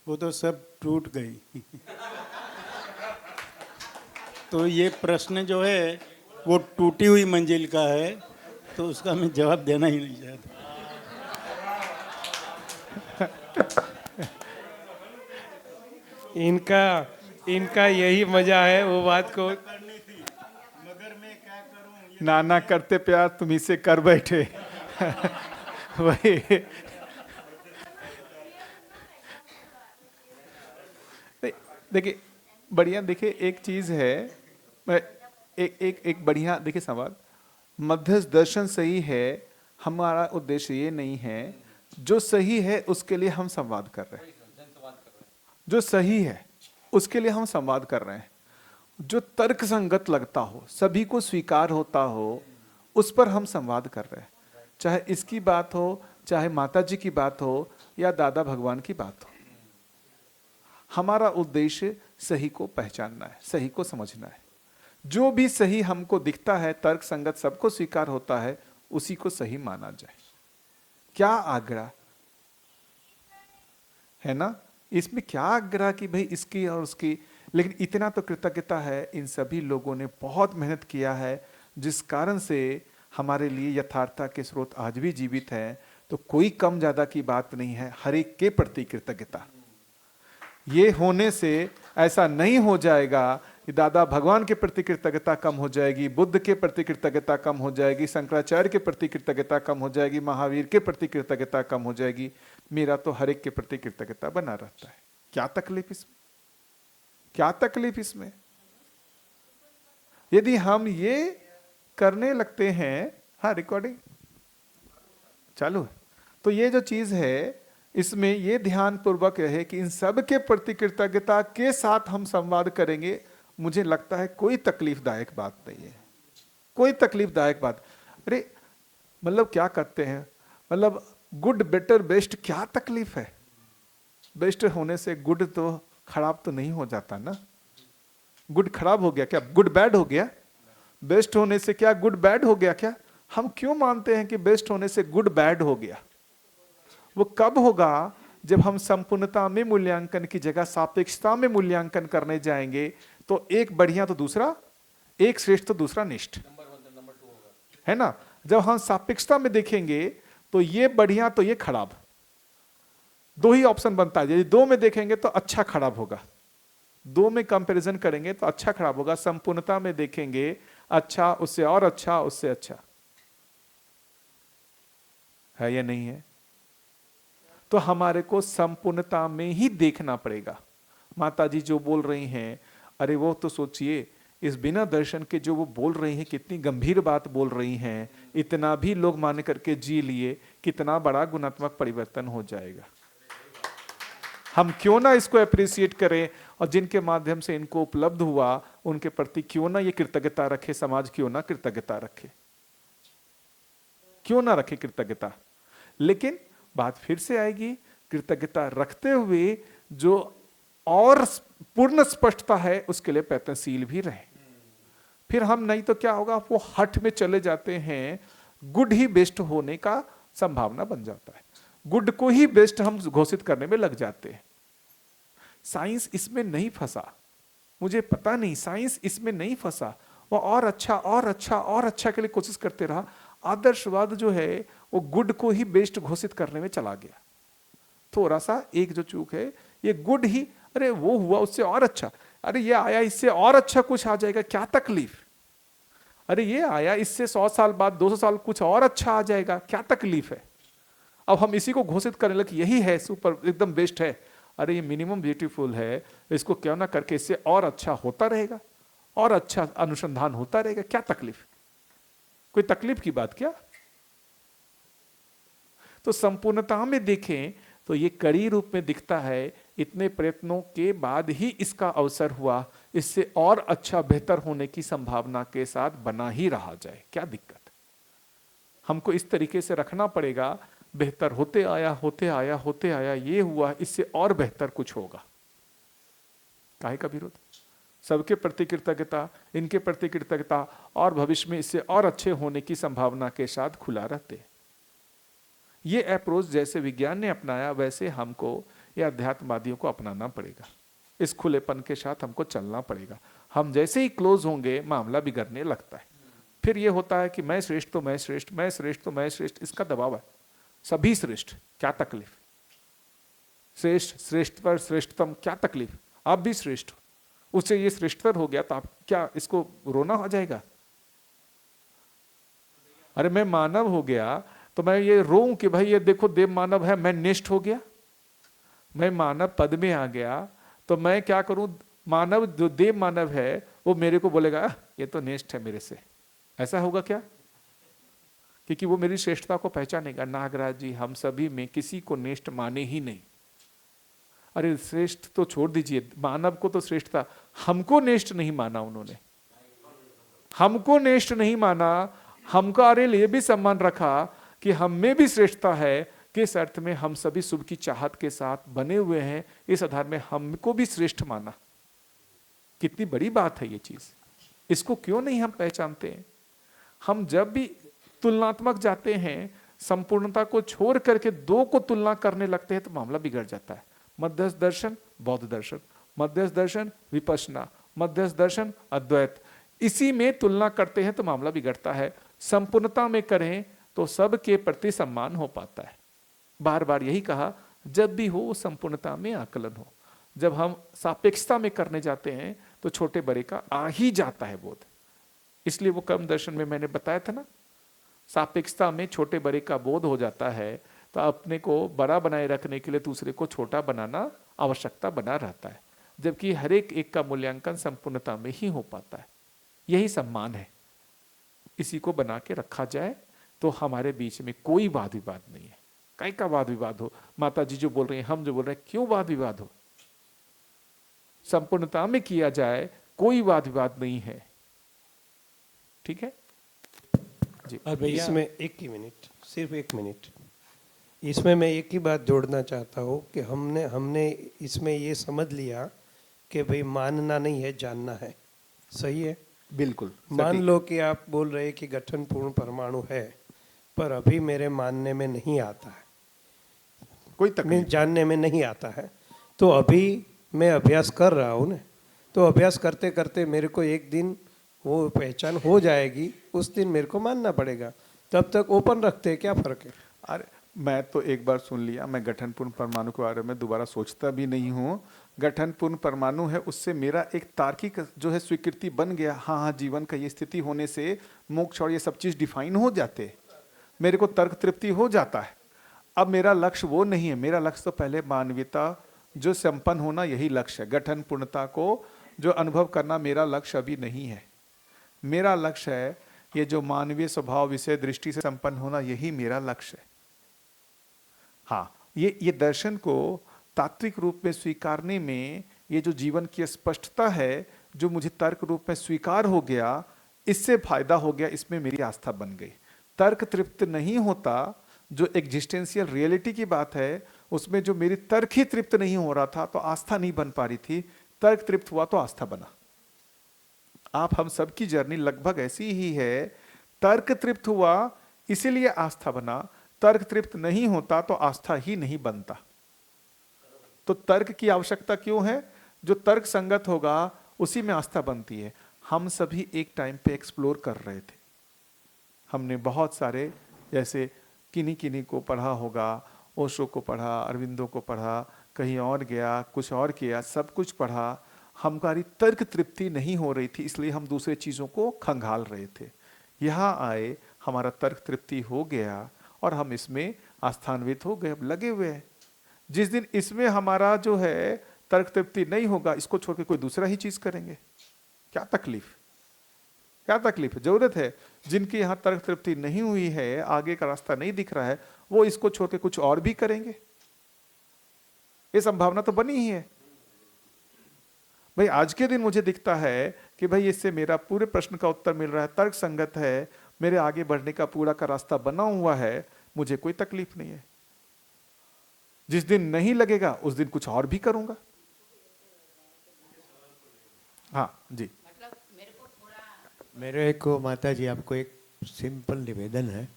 वो तो सब टूट गई। तो ये प्रश्न जो है वो टूटी हुई मंजिल का है, तो उसका मैं जवाब देना ही नहीं चाहता। इनका यही मजा है वो बात को। मगर मैं क्या करूं, नाना करते प्यार तुम ही से कर बैठे। वही देखिए बढ़िया, देखिए एक चीज है, मैं एक बढ़िया देखिए संवाद, मध्यस्थ दर्शन सही है, हमारा उद्देश्य ये नहीं है, जो सही है उसके लिए हम संवाद कर रहे हैं, जो सही है उसके लिए हम संवाद कर रहे हैं, जो तर्क संगत लगता हो, सभी को स्वीकार होता हो, उस पर हम संवाद कर रहे हैं। चाहे इसकी बात हो, चाहे माता जी की बात हो, या दादा भगवान की बात हो, हमारा उद्देश्य सही को पहचानना है, सही को समझना है। जो भी सही हमको दिखता है, तर्क संगत सबको स्वीकार होता है, उसी को सही माना जाए। क्या आग्रह है ना, इसमें क्या आग्रह कि भाई इसकी और उसकी, लेकिन इतना तो कृतज्ञता है, इन सभी लोगों ने बहुत मेहनत किया है, जिस कारण से हमारे लिए यथार्थता के स्रोत आज भी जीवित है। तो कोई कम ज्यादा की बात नहीं है, हर एक के प्रति कृतज्ञता। ये होने से ऐसा नहीं हो जाएगा कि दादा भगवान के प्रति कृतज्ञता कम हो जाएगी, बुद्ध के प्रति कृतज्ञता कम हो जाएगी, शंकराचार्य के प्रति कृतज्ञता कम हो जाएगी, महावीर के प्रति कृतज्ञता कम हो जाएगी। मेरा तो हर एक के प्रति कृतज्ञता बना रहता है। क्या तकलीफ इसमें, क्या तकलीफ इसमें? यदि हम ये करने लगते हैं, हाँ रिकॉर्डिंग चालू है, तो ये जो चीज है इसमें ये ध्यान पूर्वक रहे कि इन सब के प्रति कृतज्ञता के साथ हम संवाद करेंगे। मुझे लगता है कोई तकलीफदायक बात नहीं है, कोई तकलीफदायक बात। अरे मतलब क्या करते हैं, मतलब गुड बेटर बेस्ट, क्या तकलीफ है? बेस्ट होने से गुड तो खराब तो नहीं हो जाता ना। गुड खराब हो गया क्या? गुड बैड हो गया? बेस्ट होने से क्या गुड बैड हो गया क्या? हम क्यों मानते हैं कि बेस्ट होने से गुड बैड हो गया? वो कब होगा जब हम संपूर्णता में मूल्यांकन की जगह सापेक्षता में मूल्यांकन करने जाएंगे। तो एक बढ़िया तो दूसरा, एक श्रेष्ठ तो दूसरा निष्ठ, है ना। जब हम सापेक्षता में देखेंगे तो ये बढ़िया तो ये खराब, दो ही ऑप्शन बनता है। यदि दो में देखेंगे तो अच्छा खराब होगा, दो में कंपैरिजन करेंगे तो अच्छा खराब होगा। संपूर्णता में देखेंगे अच्छा, उससे और अच्छा, उससे अच्छा, है या नहीं है? तो हमारे को संपूर्णता में ही देखना पड़ेगा। माता जी जो बोल रही हैं, अरे वो तो सोचिए, इस बिना दर्शन के जो वो बोल रही हैं, कितनी गंभीर बात बोल रही हैं, इतना भी लोग मान करके जी लिए, कितना बड़ा गुणात्मक परिवर्तन हो जाएगा। हम क्यों ना इसको अप्रिशिएट करें, और जिनके माध्यम से इनको उपलब्ध हुआ उनके प्रति क्यों ना ये कृतज्ञता रखे, समाज क्यों ना कृतज्ञता रखे, क्यों ना रखे कृतज्ञता। लेकिन बात फिर से आएगी, कृतज्ञता रखते हुए जो और पूर्ण स्पष्टता है उसके लिए प्रयत्नशील भी रहे। फिर हम नहीं तो क्या होगा, वो हठ में चले जाते हैं, गुड ही बेस्ट होने का संभावना बन जाता है, गुड को ही बेस्ट हम घोषित करने में लग जाते हैं। साइंस इसमें नहीं फंसा, मुझे पता नहीं, साइंस इसमें नहीं फंसा। वो और अच्छा और अच्छा और अच्छा के लिए कोशिश करते रहा। आदर्शवाद जो है वो गुड को ही बेस्ट घोषित करने में चला गया। थोड़ा सा एक जो चूक है, ये गुड ही, अरे वो हुआ उससे और अच्छा, अरे ये आया इससे और अच्छा कुछ आ जाएगा, क्या तकलीफ? अरे ये आया इससे 100 साल बाद 200 साल कुछ और अच्छा आ जाएगा, क्या तकलीफ है? अब हम इसी को घोषित करने लगे, यही है सुपर, एकदम बेस्ट है। अरे ये मिनिमम ब्यूटीफुल है, इसको क्यों ना करके इससे और अच्छा होता रहेगा, और अच्छा अनुसंधान होता रहेगा, क्या तकलीफ? कोई तकलीफ की बात क्या? तो संपूर्णता में देखें तो ये कड़ी रूप में दिखता है, इतने प्रयत्नों के बाद ही इसका अवसर हुआ, इससे और अच्छा बेहतर होने की संभावना के साथ बना ही रहा जाए, क्या दिक्कत? हमको इस तरीके से रखना पड़ेगा, बेहतर होते आया होते आया होते आया, ये हुआ, इससे और बेहतर कुछ होगा। काहे का विरोध? सबके प्रति कृतज्ञता, इनके प्रति कृतज्ञता, और भविष्य में इससे और अच्छे होने की संभावना के साथ खुला रहते। ये अप्रोच जैसे विज्ञान ने अपनाया, वैसे हमको या अध्यात्मवादियों को अपनाना पड़ेगा। इस खुलेपन के साथ हमको चलना पड़ेगा। हम जैसे ही क्लोज होंगे मामला बिगड़ने लगता है। फिर ये होता है कि मैं श्रेष्ठ तो मैं श्रेष्ठ, मैं श्रेष्ठ तो मैं श्रेष्ठ, इसका दबाव है। सभी श्रेष्ठ, क्या तकलीफ? श्रेष्ठ, श्रेष्ठ पर श्रेष्ठतम, क्या तकलीफ? आप भी श्रेष्ठ, उससे ये श्रेष्ठतर हो गया तो आप क्या इसको रोना हो जाएगा? अरे मैं मानव हो गया तो मैं ये रोऊं कि भाई ये देखो देव मानव है, मैं निष्ठ हो गया। मैं मानव पद में आ गया तो मैं क्या करूं? मानव जो देव मानव है वो मेरे को बोलेगा ये तो निष्ठ है मेरे से, ऐसा होगा क्या? क्योंकि वो मेरी श्रेष्ठता को पहचानेगा। नागराज जी, हम सभी में किसी को निष्ठ माने ही नहीं। अरे श्रेष्ठ तो छोड़ दीजिए, मानव को तो श्रेष्ठता, हमको निष्ठ नहीं माना उन्होंने, हमको निष्ठ नहीं माना। हमको अरे लिए भी सम्मान रखा कि हम में भी श्रेष्ठता है, किस अर्थ में? हम सभी शुभ की चाहत के साथ बने हुए हैं, इस आधार में हमको भी श्रेष्ठ माना। कितनी बड़ी बात है ये चीज, इसको क्यों नहीं हम पहचानते हैं? हम जब भी तुलनात्मक जाते हैं, संपूर्णता को छोड़ करके दो को तुलना करने लगते हैं तो मामला बिगड़ जाता है। मध्यस्थ दर्शन, बौद्ध दर्शन, मध्यस्थ दर्शन, विपश्यना, मध्यस्थ दर्शन, अद्वैत, इसी में तुलना करते हैं तो मामला बिगड़ता है। संपूर्णता में करें तो सबके प्रति सम्मान हो पाता है। बार बार यही कहा, जब भी हो संपूर्णता में आकलन हो। जब हम सापेक्षता में करने जाते हैं तो छोटे बड़े का आ ही जाता है बोध। इसलिए वो कर्म दर्शन में मैंने बताया था ना, सापेक्षता में छोटे बड़े का बोध हो जाता है तो अपने को बड़ा बनाए रखने के लिए दूसरे को छोटा बनाना आवश्यकता बना रहता है, जबकि हर एक का मूल्यांकन संपूर्णता में ही हो पाता है। यही सम्मान है, इसी को बना के रखा जाए तो हमारे बीच में कोई वाद विवाद नहीं है। कहीं का वाद विवाद हो, माता जी जो बोल रहे हैं, हम जो बोल रहे हैं, क्यों वाद विवाद हो? संपूर्णता में किया जाए, कोई वाद विवाद नहीं है। ठीक है जी। और भैया इसमें एक ही मिनट, सिर्फ एक मिनट, इसमें मैं एक ही बात जोड़ना चाहता हूँ कि हमने इसमें ये समझ लिया कि भाई मानना नहीं है, जानना है। सही है, बिल्कुल। मान लो कि आप बोल रहे कि गठन पूर्ण परमाणु है, पर अभी मेरे मानने में नहीं आता है, कोई तकलीफ जानने में नहीं आता है, तो अभी मैं अभ्यास कर रहा हूँ ना, तो अभ्यास करते करते मेरे को एक दिन वो पहचान हो जाएगी, उस दिन मेरे को मानना पड़ेगा। तब तक ओपन रखते हैं, क्या फर्क है? अरे मैं तो एक बार सुन लिया, मैं गठन पूर्ण परमाणु के बारे में दोबारा सोचता भी नहीं हूँ। गठन पूर्ण परमाणु है, उससे मेरा एक तार्किक जो है स्वीकृति बन गया। हाँ, जीवन का ये स्थिति होने से मोक्ष और ये सब चीज डिफाइन हो जाते, मेरे को तर्क तृप्ति हो जाता है। अब मेरा लक्ष्य वो नहीं है, मेरा लक्ष्य तो पहले मानवीयता जो संपन्न होना, यही लक्ष्य है। गठन पूर्णता को जो अनुभव करना मेरा लक्ष्य अभी नहीं है। मेरा लक्ष्य है ये जो मानवीय स्वभाव विषय दृष्टि से संपन्न होना, यही मेरा लक्ष्य है। हाँ, ये दर्शन को तात्विक रूप में स्वीकारने में ये जो जीवन की स्पष्टता है, जो मुझे तर्क रूप में स्वीकार हो गया, इससे फायदा हो गया, इसमें मेरी आस्था बन गई। तर्क तृप्त नहीं होता, जो एग्जिस्टेंशियल रियलिटी की बात है, उसमें जो मेरी तर्क ही तृप्त नहीं हो रहा था तो आस्था नहीं बन पा रही थी। तर्क तृप्त हुआ तो आस्था बना। आप हम सबकी जर्नी लगभग ऐसी ही है, तर्क तृप्त हुआ इसीलिए आस्था बना, तर्क तृप्त नहीं होता तो आस्था ही नहीं बनता। तो तर्क की आवश्यकता क्यों है? जो तर्क संगत होगा उसी में आस्था बनती है। हम सभी एक टाइम पे एक्सप्लोर कर रहे थे, हमने बहुत सारे, जैसे किन्हीं को पढ़ा होगा, ओशो को पढ़ा, अरविंदो को पढ़ा, कहीं और गया, कुछ और किया, सब कुछ पढ़ा। हमारी तर्क तृप्ति नहीं हो रही थी, इसलिए हम दूसरे चीज़ों को खंगाल रहे थे। यहाँ आए, हमारा तर्क तृप्ति हो गया और हम इसमें आस्थान्वित हो गए, लगे हुए हैं। जिस दिन इसमें हमारा जो है तर्क तृप्ति नहीं होगा, इसको छोड़ के कोई दूसरा ही चीज़ करेंगे, क्या तकलीफ? क्या तकलीफ है? जरूरत है। जिनकी यहाँ तर्क तृप्ति नहीं हुई है, आगे का रास्ता नहीं दिख रहा है, वो इसको छोड़ के कुछ और भी करेंगे। ये संभावना तो बनी ही है। भाई आज के दिन मुझे दिखता है कि भाई इससे मेरा पूरे प्रश्न का उत्तर मिल रहा है, तर्क संगत है, मेरे आगे बढ़ने का पूरा का रास्ता बना हुआ है, मुझे कोई तकलीफ नहीं है। जिस दिन नहीं लगेगा उस दिन कुछ और भी करूंगा। हाँ जी। मतलब मेरे को थोड़ा मेरे को माता जी आपको एक सिंपल निवेदन है,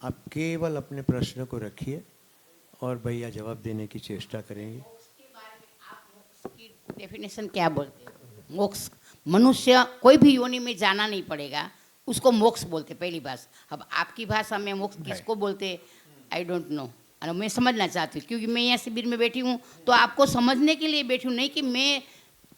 आप केवल अपने प्रश्न को रखिए और भैया जवाब देने की चेष्टा करेंगे। मोक्ष के बारे में आप मोक्ष की डेफिनेशन क्या बोलते हो? मोक्ष मनुष्य कोई भी योनि में जाना नहीं पड़ेगा, उसको मोक्ष बोलते पहली बात। अब आपकी भाषा में मोक्ष किसको बोलते आई डोंट नो, और मैं समझना चाहती हूँ क्योंकि मैं यहाँ शिविर में बैठी हूँ तो आपको समझने के लिए बैठी हूँ, नहीं कि मैं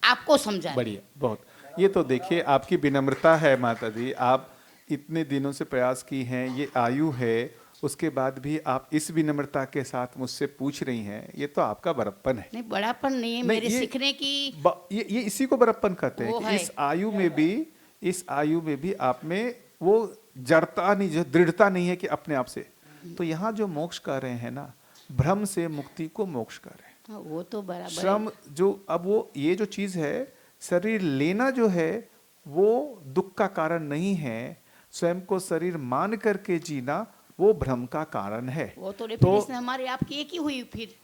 आपको समझा। बढ़िया, बहुत। ये तो देखिए आपकी विनम्रता है माता जी, आप इतने दिनों से प्रयास की हैं, ये आयु है, उसके बाद भी आप इस विनम्रता के साथ मुझसे पूछ रही हैं, ये तो आपका बड़प्पन है। नहीं बड़ापन नहीं है, नहीं, मेरे ये सीखने की ये इसी को बड़प्पन कहते हैं वो कि है। इस आयु में भी आप में वो जड़ता नहीं, जो दृढ़ता नहीं है कि अपने आप से। तो यहाँ जो मोक्ष कर रहे हैं ना, भ्रम से मुक्ति को मोक्ष कर रहे हैं। हाँ, वो तो बराबर है। श्रम जो अब वो ये जो चीज है, शरीर लेना जो है वो दुख का कारण नहीं है, स्वयं को शरीर मान करके जीना वो भ्रम का कारण है। वो तो डेफिनेशन हमारी आपकी एक ही हुई फिर।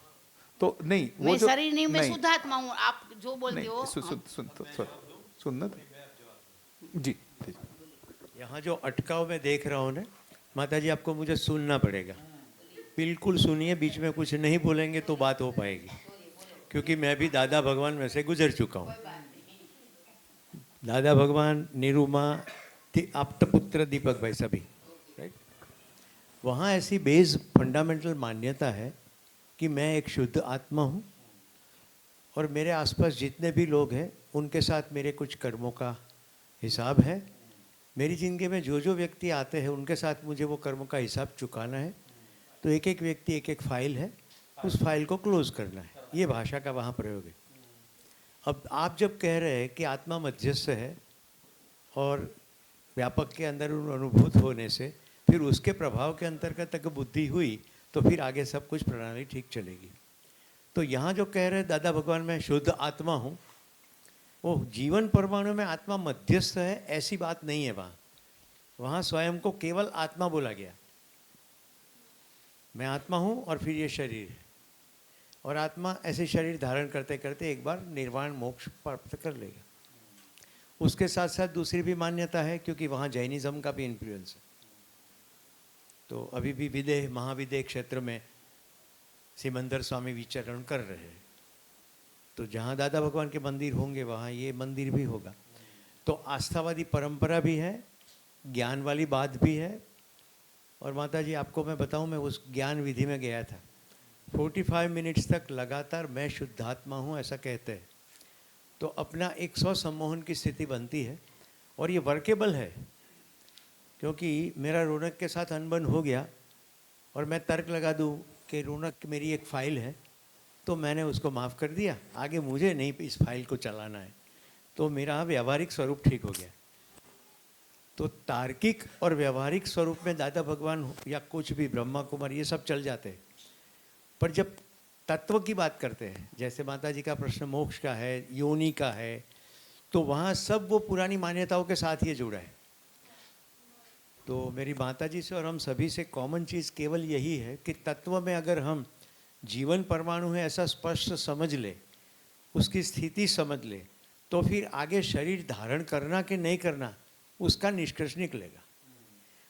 तो नहीं वो मैं जो शरीर नहीं, मैं नहीं, शुद्ध आत्मा हूँ, आप जो बोलते नहीं, हो। सुनना जी। यहाँ जो अटकाव मैं देख रहा हूँ ना माता जी, आपको मुझे सुनना पड़ेगा, बिल्कुल सुनिए, बीच में कुछ नहीं बोलेंगे तो बात हो पाएगी, क्योंकि मैं भी दादा भगवान में से गुजर चुका हूँ। दादा भगवान, निरुमा, आप्त पुत्र दीपक भाई सभी, राइट। वहाँ ऐसी बेस फंडामेंटल मान्यता है कि मैं एक शुद्ध आत्मा हूँ और मेरे आसपास जितने भी लोग हैं उनके साथ मेरे कुछ कर्मों का हिसाब है। मेरी ज़िंदगी में जो जो व्यक्ति आते हैं उनके साथ मुझे वो कर्मों का हिसाब चुकाना है। तो एक एक व्यक्ति एक एक फाइल है, उस फाइल को क्लोज करना है, ये भाषा का वहाँ प्रयोग है। अब आप जब कह रहे हैं कि आत्मा मध्यस्थ है और व्यापक के अंदर उन अनुभूत होने से फिर उसके प्रभाव के अंतर्गत अगर बुद्धि हुई तो फिर आगे सब कुछ प्रणाली ठीक चलेगी। तो यहाँ जो कह रहे हैं दादा भगवान मैं शुद्ध आत्मा हूँ, वो जीवन परमाणु में आत्मा मध्यस्थ है ऐसी बात नहीं है। वहाँ स्वयं को केवल आत्मा बोला गया, मैं आत्मा हूँ और फिर ये शरीर है, और आत्मा ऐसे शरीर धारण करते करते एक बार निर्वाण मोक्ष प्राप्त कर लेगा। उसके साथ साथ दूसरी भी मान्यता है, क्योंकि वहाँ जैनिज्म का भी इन्फ्लुएंस है। तो अभी भी विदेह महाविदेह क्षेत्र में सिमंदर स्वामी विचरण कर रहे हैं, तो जहाँ दादा भगवान के मंदिर होंगे वहाँ ये मंदिर भी होगा। तो आस्थावादी परंपरा भी है, ज्ञान वाली बात भी है। और माता जी आपको मैं बताऊँ, मैं उस ज्ञान विधि में गया था, 45 मिनट्स तक लगातार मैं शुद्धात्मा हूँ ऐसा कहते हैं, तो अपना 100 सम्मोहन की स्थिति बनती है। और ये वर्केबल है, क्योंकि मेरा रौनक के साथ अनबन हो गया और मैं तर्क लगा दूँ कि रौनक मेरी एक फ़ाइल है, तो मैंने उसको माफ़ कर दिया, आगे मुझे नहीं इस फाइल को चलाना है, तो मेरा व्यवहारिक स्वरूप ठीक हो गया। तो तार्किक और व्यवहारिक स्वरूप में दादा भगवान या कुछ भी ब्रह्मा कुमार ये सब चल जाते हैं, पर जब तत्व की बात करते हैं, जैसे माता जी का प्रश्न मोक्ष का है, योनि का है, तो वहाँ सब वो पुरानी मान्यताओं के साथ ये जुड़ा है। तो मेरी माता जी से और हम सभी से कॉमन चीज़ केवल यही है कि तत्व में अगर हम जीवन परमाणु है ऐसा स्पष्ट समझ ले, उसकी स्थिति समझ ले, तो फिर आगे शरीर धारण करना कि नहीं करना उसका निष्कर्ष निकलेगा।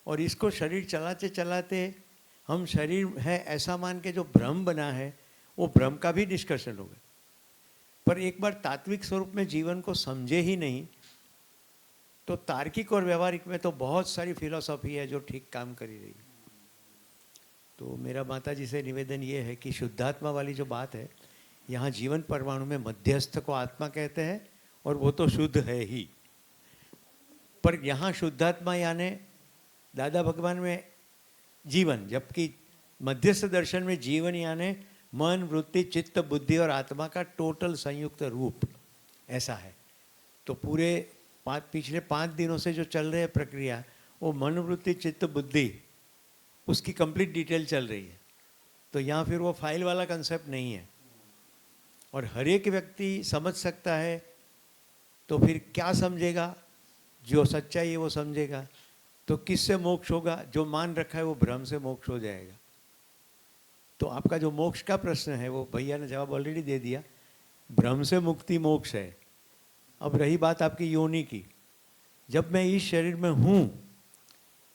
और इसको शरीर चलाते चलाते हम शरीर है ऐसा मान के जो भ्रम बना है वो भ्रम का भी निष्कर्षण होगा। पर एक बार तात्विक स्वरूप में जीवन को समझे ही नहीं, तो तार्किक और व्यवहारिक में तो बहुत सारी फिलॉसफी है जो ठीक काम कर ही रही है। तो मेरा माता जी से निवेदन ये है कि शुद्धात्मा वाली जो बात है, यहाँ जीवन परमाणु में मध्यस्थ को आत्मा कहते हैं और वो तो शुद्ध है ही, पर यहाँ शुद्धात्मा यानी दादा भगवान में जीवन, जबकि मध्यस्थ दर्शन में जीवन यानी मन, वृत्ति, चित्त, बुद्धि और आत्मा का टोटल संयुक्त रूप ऐसा है। तो पूरे पिछले 5 दिनों से जो चल रही है प्रक्रिया, वो मन, वृत्ति, चित्त, बुद्धि, उसकी कंप्लीट डिटेल चल रही है। तो यहाँ फिर वो फाइल वाला कंसेप्ट नहीं है, और हर एक व्यक्ति समझ सकता है, तो फिर क्या समझेगा? जो सच्चाई है वो समझेगा। तो किससे मोक्ष होगा? जो मान रखा है वो भ्रम से मोक्ष हो जाएगा। तो आपका जो मोक्ष का प्रश्न है वो भैया ने जवाब ऑलरेडी दे दिया। भ्रम से मुक्ति मोक्ष है। अब रही बात आपकी योनि की, जब मैं इस शरीर में हूँ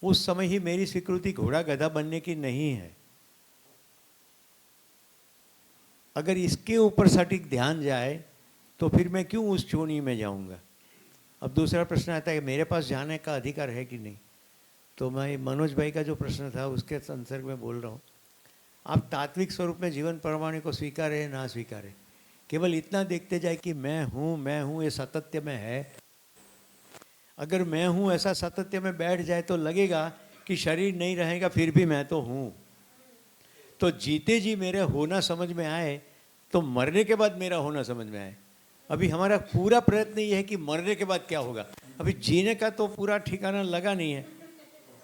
उस समय ही मेरी स्वीकृति घोड़ा गधा बनने की नहीं है। अगर इसके ऊपर सटीक ध्यान जाए तो फिर मैं क्यों उस योनि में जाऊंगा? अब दूसरा प्रश्न आता है कि मेरे पास जाने का अधिकार है कि नहीं। तो मैं मनोज भाई का जो प्रश्न था उसके संदर्भ में बोल रहा हूँ। आप तात्विक स्वरूप में जीवन परमाणु को स्वीकारें या ना स्वीकारें, केवल इतना देखते जाए कि मैं हूँ ये सातत्य में है। अगर मैं हूँ ऐसा सातत्य में बैठ जाए तो लगेगा कि शरीर नहीं रहेगा फिर भी मैं तो हूँ। तो जीते जी मेरे होना समझ में आए तो मरने के बाद मेरा होना समझ में आए। अभी हमारा पूरा प्रयत्न ये है कि मरने के बाद क्या होगा। अभी जीने का तो पूरा ठिकाना लगा नहीं है।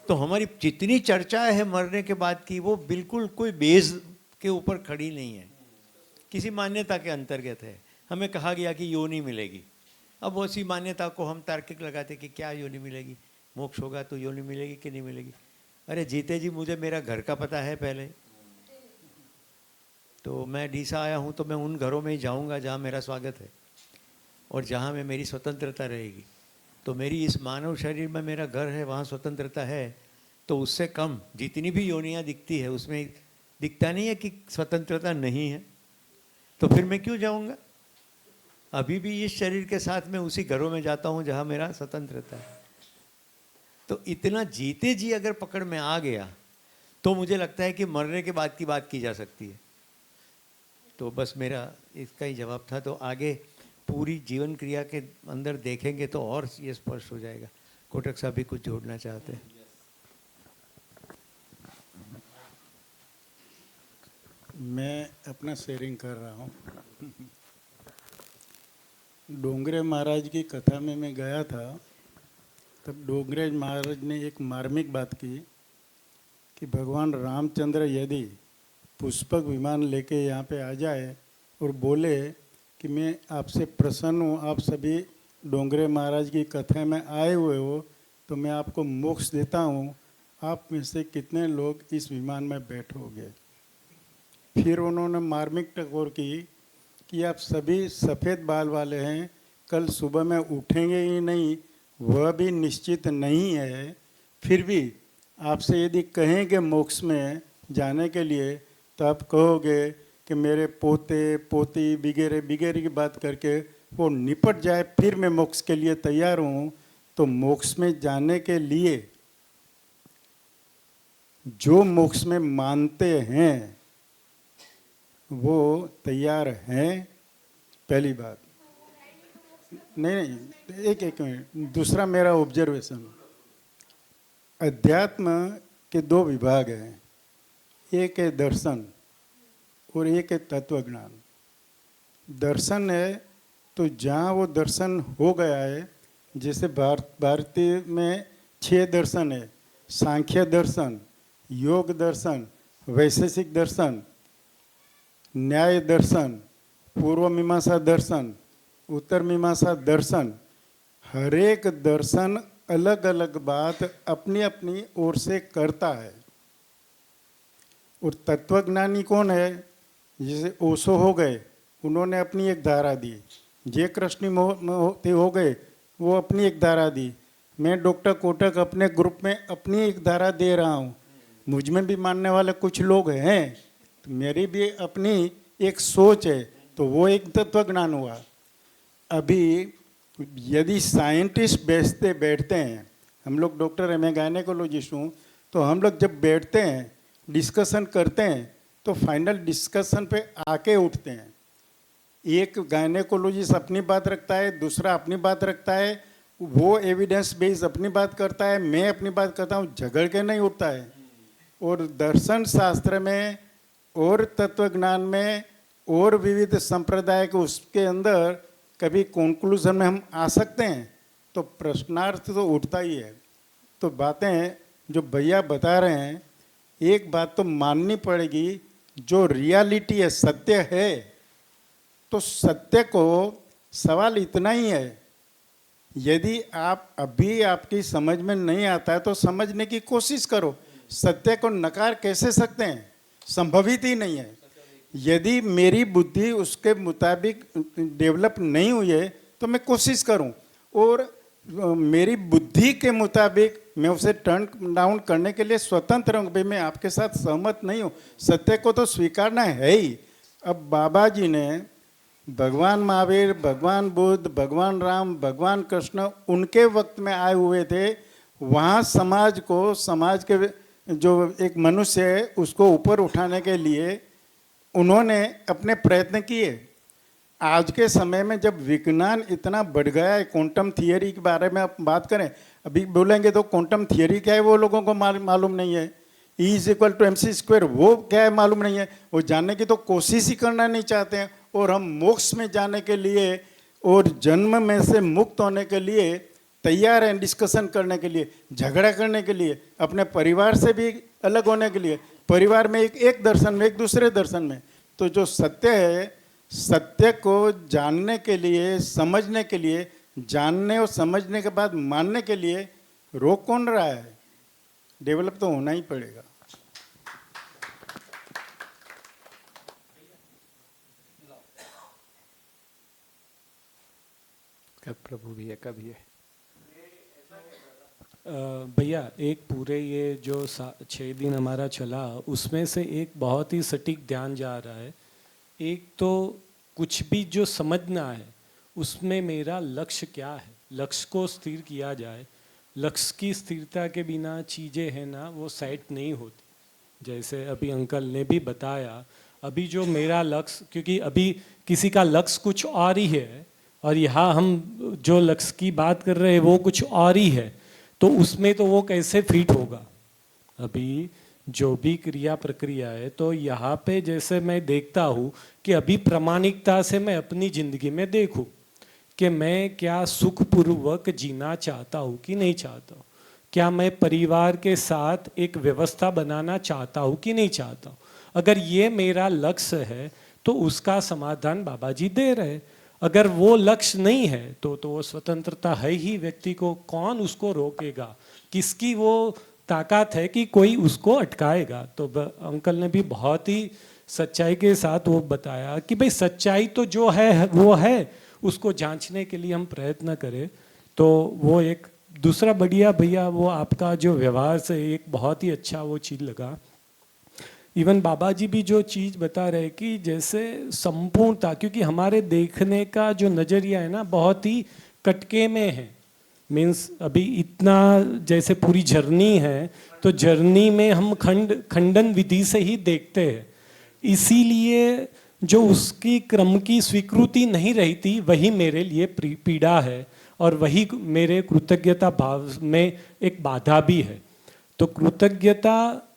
तो हमारी जितनी चर्चा है मरने के बाद की वो बिल्कुल कोई बेस के ऊपर खड़ी नहीं है, किसी मान्यता के अंतर्गत है। हमें कहा गया कि योनि मिलेगी। अब उसी मान्यता को हम तार्किक लगाते कि क्या योनि मिलेगी, मोक्ष होगा तो योनि मिलेगी कि नहीं मिलेगी। अरे जीते जी मुझे मेरा घर का पता है पहले। तो मैं डीसा आया हूँ तो मैं उन घरों में ही जाऊँगा जहाँ मेरा स्वागत है और जहाँ में मेरी स्वतंत्रता रहेगी। तो मेरी इस मानव शरीर में मेरा घर है, वहाँ स्वतंत्रता है। तो उससे कम जितनी भी योनियाँ दिखती है उसमें दिखता नहीं है कि स्वतंत्रता नहीं है। तो फिर मैं क्यों जाऊँगा? अभी भी इस शरीर के साथ में उसी घरों में जाता हूँ जहाँ मेरा स्वतंत्रता है। तो इतना जीते जी अगर पकड़ में आ गया तो मुझे लगता है कि मरने के बाद की बात की जा सकती है। तो बस मेरा इसका ही जवाब था। तो आगे पूरी जीवन क्रिया के अंदर देखेंगे तो और ये स्पष्ट हो जाएगा। कोटक साहब भी कुछ जोड़ना चाहते हैं? मैं अपना शेयरिंग कर रहा हूँ। डोंगरे महाराज की कथा में मैं गया था, तब डोंगरे महाराज ने एक मार्मिक बात की कि भगवान रामचंद्र यदि पुष्पक विमान लेके यहाँ पे आ जाए और बोले कि मैं आपसे प्रसन्न हूँ, आप सभी डोंगरे महाराज की कथा में आए हुए हो, तो मैं आपको मोक्ष देता हूँ, आप में से कितने लोग इस विमान में बैठोगे? फिर उन्होंने मार्मिक टकोर की कि आप सभी सफ़ेद बाल वाले हैं, कल सुबह में उठेंगे ही नहीं, वह भी निश्चित नहीं है। फिर भी आपसे यदि कहेंगे मोक्ष में जाने के लिए तो आप कहोगे कि मेरे पोते पोती बिगेरे बिगेरे की बात करके वो निपट जाए, फिर मैं मोक्ष के लिए तैयार हूँ। तो मोक्ष में जाने के लिए जो मोक्ष में मानते हैं वो तैयार हैं, पहली बात। नहीं, एक मिनट। दूसरा मेरा ऑब्जर्वेशन, अध्यात्म के दो विभाग हैं, एक है दर्शन और एक है तत्व ज्ञान। दर्शन है तो जहाँ वो दर्शन हो गया है, जैसे भारतीय में 6 दर्शन है, सांख्य दर्शन, योग दर्शन, वैशेषिक दर्शन, न्याय दर्शन, पूर्व मीमांसा दर्शन, उत्तर मीमांसा दर्शन। हर एक दर्शन अलग अलग बात अपनी अपनी ओर से करता है। और तत्वज्ञानी कौन है? जैसे ओशो हो गए, उन्होंने अपनी एक धारा दी। जय कृष्ण हो गए, वो अपनी एक धारा दी। मैं डॉक्टर कोटक अपने ग्रुप में अपनी एक धारा दे रहा हूँ। मुझ में भी मानने वाले कुछ लोग हैं, तो मेरी भी अपनी एक सोच है, तो वो एक तत्वज्ञान हुआ। अभी यदि साइंटिस्ट बैठते हैं, हम लोग डॉक्टर हैं, मैं गायनेकोलॉजिस्ट हूँ, तो हम लोग जब बैठते हैं डिस्कशन करते हैं तो फाइनल डिस्कशन पे आके उठते हैं। एक गायनेकोलॉजिस्ट अपनी बात रखता है, दूसरा अपनी बात रखता है, वो एविडेंस बेस्ड अपनी बात करता है, मैं अपनी बात करता हूँ, झगड़ के नहीं उठता है। और दर्शन शास्त्र में और तत्वज्ञान में और विविध संप्रदाय के उसके अंदर कभी कंक्लूजन में हम आ सकते हैं, तो प्रश्नार्थ तो उठता ही है। तो बातें जो भैया बता रहे हैं, एक बात तो माननी पड़ेगी, जो रियलिटी है, सत्य है, तो सत्य को सवाल इतना ही है, यदि आप अभी आपकी समझ में नहीं आता है तो समझने की कोशिश करो। सत्य को नकार कैसे सकते हैं? संभवित ही नहीं है। यदि मेरी बुद्धि उसके मुताबिक डेवलप नहीं हुई है तो मैं कोशिश करूं, और मेरी बुद्धि के मुताबिक मैं उसे टर्न डाउन करने के लिए स्वतंत्र हूँ। भाई मैं आपके साथ सहमत नहीं हूँ, सत्य को तो स्वीकारना है ही। अब बाबा जी ने भगवान महावीर, भगवान बुद्ध, भगवान राम, भगवान कृष्ण उनके वक्त में आए हुए थे। वहाँ समाज को, समाज के जो एक मनुष्य है उसको ऊपर उठाने के लिए उन्होंने अपने प्रयत्न किए। आज के समय में जब विज्ञान इतना बढ़ गया है, क्वांटम थियरी के बारे में आप बात करें, अभी बोलेंगे तो क्वांटम थियरी क्या है वो लोगों को मालूम नहीं है। E=mc², वो क्या है मालूम नहीं है। वो जानने की तो कोशिश ही करना नहीं चाहते हैं। और हम मोक्ष में जाने के लिए और जन्म में से मुक्त होने के लिए तैयार हैं, डिस्कशन करने के लिए, झगड़ा करने के लिए, अपने परिवार से भी अलग होने के लिए, परिवार में एक दर्शन में, एक दूसरे दर्शन में। तो जो सत्य है, सत्य को जानने के लिए, समझने के लिए, जानने और समझने के बाद मानने के लिए रोक कौन रहा है? डेवलप तो होना ही पड़ेगा। कब प्रभु भैया कभी है? भैया एक पूरे ये जो 6 दिन हमारा चला उसमें से एक बहुत ही सटीक ध्यान जा रहा है। एक तो कुछ भी जो समझना है उसमें मेरा लक्ष्य क्या है, लक्ष्य को स्थिर किया जाए। लक्ष्य की स्थिरता के बिना चीज़ें हैं ना वो सेट नहीं होती। जैसे अभी अंकल ने भी बताया, अभी जो मेरा लक्ष्य, क्योंकि अभी किसी का लक्ष्य कुछ और ही है और यहाँ हम जो लक्ष्य की बात कर रहे हैं वो कुछ और ही है, तो उसमें तो वो कैसे फिट होगा। अभी जो भी क्रिया प्रक्रिया है तो यहाँ पे जैसे मैं देखता हूँ कि अभी प्रामाणिकता से मैं अपनी ज़िंदगी में देखूँ कि मैं क्या सुखपूर्वक जीना चाहता हूँ कि नहीं चाहता हूँ, क्या मैं परिवार के साथ एक व्यवस्था बनाना चाहता हूँ कि नहीं चाहता हूँ। अगर ये मेरा लक्ष्य है तो उसका समाधान बाबा जी दे रहे। अगर वो लक्ष्य नहीं है तो वो स्वतंत्रता है ही, व्यक्ति को कौन उसको रोकेगा, किसकी वो ताकत है कि कोई उसको अटकाएगा। तो अंकल ने भी बहुत ही सच्चाई के साथ वो बताया कि भाई सच्चाई तो जो है वो है, उसको जांचने के लिए हम प्रयत्न करें। तो वो एक दूसरा बढ़िया भैया वो आपका जो व्यवहार से एक बहुत ही अच्छा वो चीज़ लगा। इवन बाबा जी भी जो चीज़ बता रहे कि जैसे संपूर्णता, क्योंकि हमारे देखने का जो नज़रिया है ना बहुत ही कटके में है। मीन्स अभी इतना जैसे पूरी जर्नी है तो जर्नी में हम खंडन विधि से ही देखते हैं, इसीलिए जो उसकी क्रम की स्वीकृति नहीं रहती वही मेरे लिए पीड़ा है और वही मेरे कृतज्ञता भाव में एक बाधा भी है। तो कृतज्ञता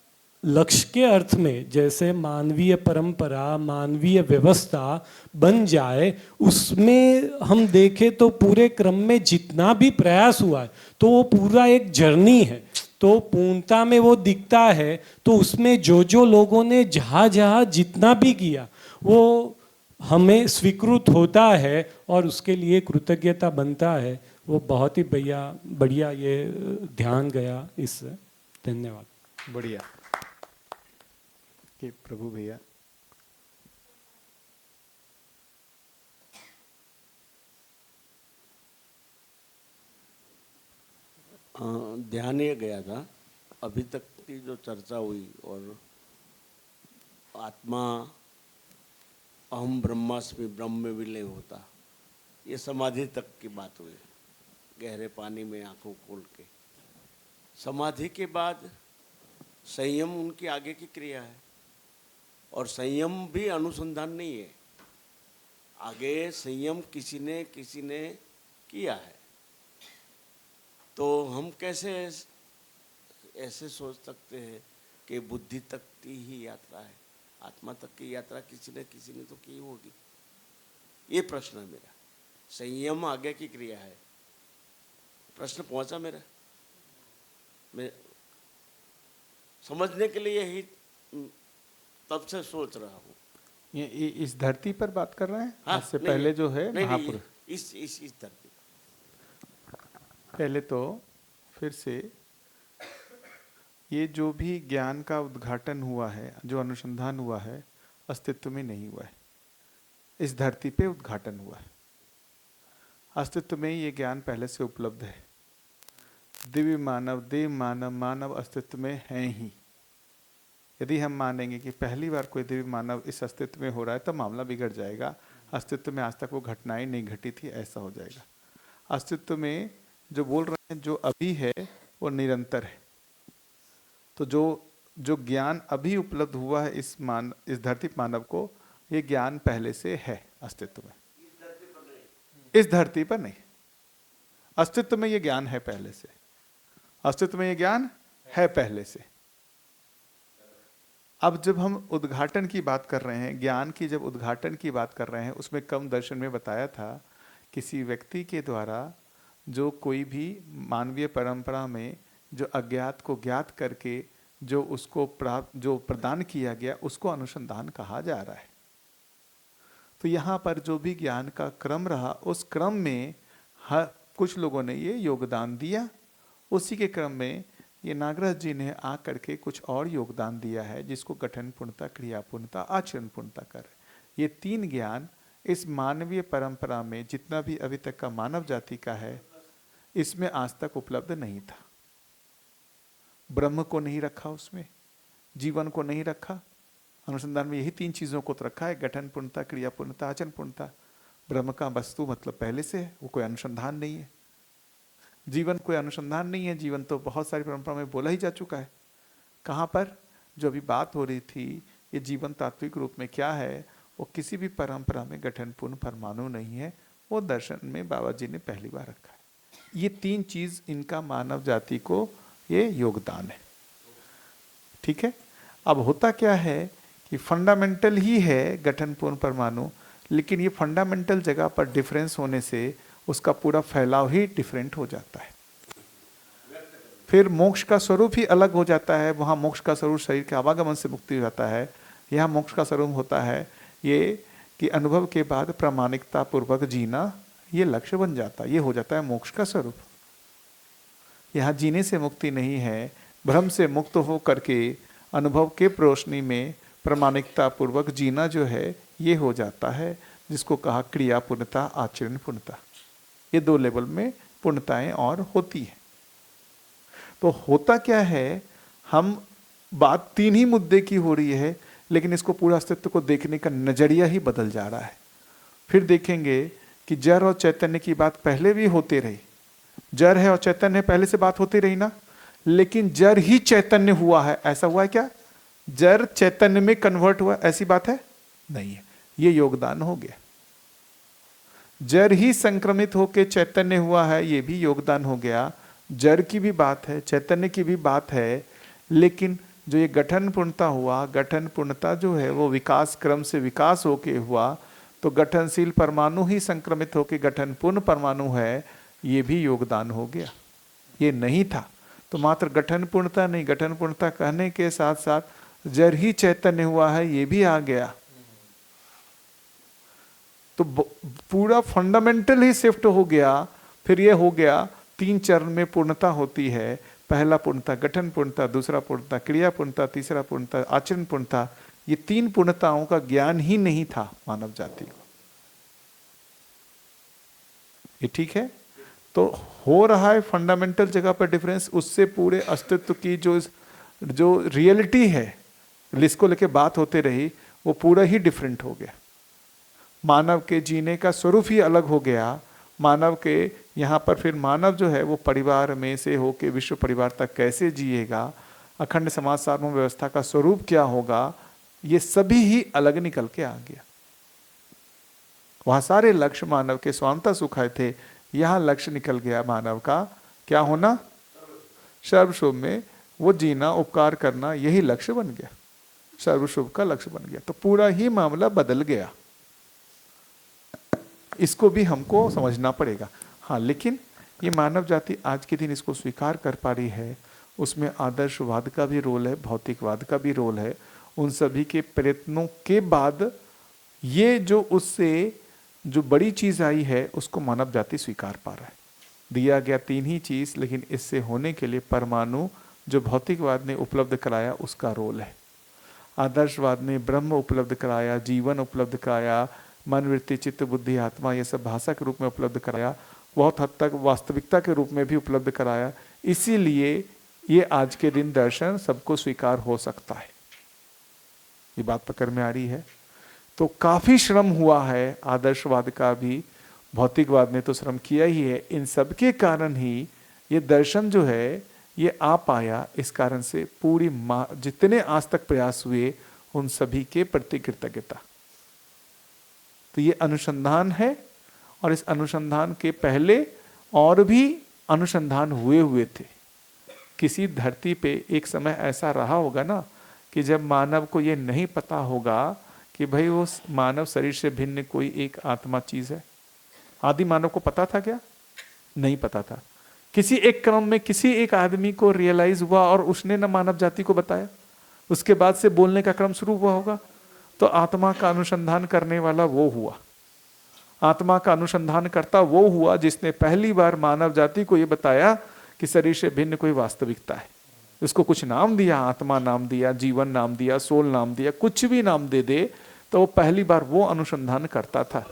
लक्ष्य के अर्थ में जैसे मानवीय परंपरा, मानवीय व्यवस्था बन जाए, उसमें हम देखें तो पूरे क्रम में जितना भी प्रयास हुआ है तो वो पूरा एक जर्नी है। तो पूर्णता में वो दिखता है तो उसमें जो लोगों ने जहाँ जितना भी किया वो हमें स्वीकृत होता है और उसके लिए कृतज्ञता बनता है। वो बहुत ही बढ़िया ये ध्यान गया इससे। धन्यवाद। बढ़िया कि प्रभु भैया ध्यान ये गया था अभी तक की जो चर्चा हुई, और आत्मा अहम ब्रह्मास्मि ब्रह्म में विलय होता, ये समाधि तक की बात हुई, गहरे पानी में आंखों खोल के। समाधि के बाद संयम उनकी आगे की क्रिया है, और संयम भी अनुसंधान नहीं है। आगे संयम किसी ने किया है। तो हम कैसे ऐसे सोच सकते हैं कि बुद्धि तक की ही यात्रा है, आत्मा तक की यात्रा किसी ने तो की होगी। ये प्रश्न है मेरा। संयम आगे की क्रिया है। प्रश्न पहुंचा मेरा? मैं समझने के लिए ही तब से सोच रहा हूँ ये इस धरती पर बात कर रहे हैं? हाँ, आज से नहीं, पहले जो है नहीं, महापुरुष, इस धरती पहले तो फिर से ये जो भी ज्ञान का उद्घाटन हुआ है, जो अनुसंधान हुआ है, अस्तित्व में नहीं हुआ है, इस धरती पे उद्घाटन हुआ है। अस्तित्व में ये ज्ञान पहले से उपलब्ध है। दिव्य मानव, देव मानव, मानव अस्तित्व में हैं ही। यदि हम मानेंगे कि पहली बार कोई दिव्य मानव इस अस्तित्व में हो रहा है तो मामला बिगड़ जाएगा। अस्तित्व में आज तक वो घटनाएं नहीं घटी थी, ऐसा हो जाएगा। अस्तित्व में जो बोल रहे हैं, जो अभी है वो निरंतर है। तो जो ज्ञान अभी उपलब्ध हुआ है इस धरती मानव को, ये ज्ञान पहले से है अस्तित्व में। इस धरती पर नहीं, अस्तित्व में ये ज्ञान है पहले से। अस्तित्व में ये ज्ञान है पहले से। अब जब हम उद्घाटन की बात कर रहे हैं, ज्ञान की जब उद्घाटन की बात कर रहे हैं, उसमें कम दर्शन में बताया था किसी व्यक्ति के द्वारा जो कोई भी मानवीय परंपरा में जो अज्ञात को ज्ञात करके जो उसको जो प्रदान किया गया, उसको अनुसंधान कहा जा रहा है। तो यहाँ पर जो भी ज्ञान का क्रम रहा, उस क्रम में कुछ लोगों ने ये योगदान दिया। उसी के क्रम में ये नागराज जी ने आ करके कुछ और योगदान दिया है, जिसको गठन पूर्णता, क्रिया पूर्णता, आचरण पूर्णता कर। ये तीन ज्ञान इस मानवीय परंपरा में जितना भी अभी तक का मानव जाति का है, इसमें आज तक उपलब्ध नहीं था। ब्रह्म को नहीं रखा, उसमें जीवन को नहीं रखा। अनुसंधान में यही तीन चीजों को तो रखा है, गठन पूर्णता, क्रिया पूर्णता, आचरण पूर्णता। ब्रह्म का वस्तु मतलब पहले से है, वो कोई अनुसंधान नहीं है। जीवन कोई अनुसंधान नहीं है, जीवन तो बहुत सारी परंपरा में बोला ही जा चुका है। कहाँ पर जो अभी बात हो रही थी, ये जीवन तात्विक रूप में क्या है, वो किसी भी परंपरा में गठन पूर्ण परमाणु नहीं है। वो दर्शन में बाबा जी ने पहली बार रखा है। ये तीन चीज इनका मानव जाति को ये योगदान है। ठीक है। अब होता क्या है कि फंडामेंटल ही है गठन पूर्ण परमाणु, लेकिन ये फंडामेंटल जगह पर डिफरेंस होने से उसका पूरा फैलाव ही डिफरेंट हो जाता है। फिर मोक्ष का स्वरूप ही अलग हो जाता है। वहाँ मोक्ष का स्वरूप शरीर के आवागमन से मुक्ति हो जाता है। यहाँ मोक्ष का स्वरूप होता है ये कि अनुभव के बाद प्रामाणिकता पूर्वक जीना, ये लक्ष्य बन जाता है। ये हो जाता है मोक्ष का स्वरूप। यहाँ जीने से मुक्ति नहीं है, भ्रम से मुक्त हो करके अनुभव के रोशनी में प्रामाणिकता पूर्वक जीना जो है, ये हो जाता है, जिसको कहा क्रिया पूर्णता, आचरण पूर्णता। ये दो लेवल में पूर्णताएं और होती है। तो होता क्या है, हम बात तीन ही मुद्दे की हो रही है, लेकिन इसको पूरा अस्तित्व को देखने का नजरिया ही बदल जा रहा है। फिर देखेंगे कि जड़ और चैतन्य की बात पहले भी होती रही। जड़ है और चैतन्य पहले से बात होती रही ना, लेकिन जड़ ही चैतन्य हुआ है, ऐसा हुआ है क्या? जड़ चैतन्य में कन्वर्ट हुआ, ऐसी बात है? नहीं है। ये योगदान हो गया। जड़ ही संक्रमित होकर चैतन्य हुआ है, ये भी योगदान हो गया। जड़ की भी बात है, चैतन्य की भी बात है, लेकिन जो ये गठन पूर्णता हुआ, गठन पूर्णता जो है वो विकास क्रम से विकास होके हुआ, तो गठनशील परमाणु ही संक्रमित होकर गठन पूर्ण परमाणु है, ये भी योगदान हो गया। ये नहीं था तो मात्र गठन पूर्णता नहीं, गठन पूर्णता कहने के साथ साथ जड़ ही चैतन्य हुआ है, ये भी आ गया। तो पूरा फंडामेंटल ही शिफ्ट हो गया। फिर ये हो गया तीन चरण में पूर्णता होती है। पहला पूर्णता गठन पूर्णता, दूसरा पूर्णता क्रिया पूर्णता, तीसरा पूर्णता आचरण पूर्णता। ये तीन पूर्णताओं का ज्ञान ही नहीं था मानव जाति को। ये ठीक है। तो हो रहा है फंडामेंटल जगह पर डिफरेंस, उससे पूरे अस्तित्व की जो रियलिटी है, जिसको लेके बात होते रही, वो पूरा ही डिफरेंट हो गया। मानव के जीने का स्वरूप ही अलग हो गया। मानव के यहाँ पर फिर मानव जो है वो परिवार में से होके विश्व परिवार तक कैसे जिएगा, अखंड समाज सार्वभौम व्यवस्था का स्वरूप क्या होगा, ये सभी ही अलग निकल के आ गया। वहाँ सारे लक्ष्य मानव के स्वांतः सुखाए थे, यहाँ लक्ष्य निकल गया मानव का क्या होना, सर्वशुभ में वो जीना, उपकार करना, यही लक्ष्य बन गया, सर्वशुभ का लक्ष्य बन गया। तो पूरा ही मामला बदल गया। इसको भी हमको समझना पड़ेगा। हाँ, लेकिन ये मानव जाति आज के दिन इसको स्वीकार कर पा रही है। उसमें आदर्शवाद का भी रोल है, भौतिकवाद का भी रोल है। उन सभी के प्रयत्नों के बाद ये जो उससे जो बड़ी चीज आई है उसको मानव जाति स्वीकार पा रहा है। दिया गया तीन ही चीज, लेकिन इससे होने के लिए परमाणु जो भौतिकवाद ने उपलब्ध कराया उसका रोल है। आदर्शवाद ने ब्रह्म उपलब्ध कराया, जीवन उपलब्ध कराया, मन वृत्ति चित्त बुद्धि आत्मा ये सब भाषा के रूप में उपलब्ध कराया, बहुत हद तक वास्तविकता के रूप में भी उपलब्ध कराया। इसीलिए ये आज के दिन दर्शन सबको स्वीकार हो सकता है। ये बात पकड़ में आ रही है। तो काफी श्रम हुआ है आदर्शवाद का भी, भौतिकवाद ने तो श्रम किया ही है। इन सब के कारण ही ये दर्शन जो है ये आ पाया। इस कारण से पूरी जितने आज तक प्रयास हुए उन सभी के प्रति कृतज्ञता। तो ये अनुसंधान है, और इस अनुसंधान के पहले और भी अनुसंधान हुए थे। किसी धरती पे एक समय ऐसा रहा होगा ना कि जब मानव को ये नहीं पता होगा कि भाई वो मानव शरीर से भिन्न कोई एक आत्मा चीज है। आदि मानव को पता था क्या? नहीं पता था। किसी एक क्रम में किसी एक आदमी को रियलाइज हुआ और उसने न मानव जाति को बताया, उसके बाद से बोलने का क्रम शुरू हुआ होगा। तो आत्मा का अनुसंधान करने वाला वो हुआ, आत्मा का अनुसंधान करता वो हुआ जिसने पहली बार मानव जाति को ये बताया कि शरीर से भिन्न कोई वास्तविकता है। उसको कुछ नाम दिया, आत्मा नाम दिया, जीवन नाम दिया, सोल नाम दिया, कुछ भी नाम दे दे, तो वो पहली बार वो अनुसंधान करता था।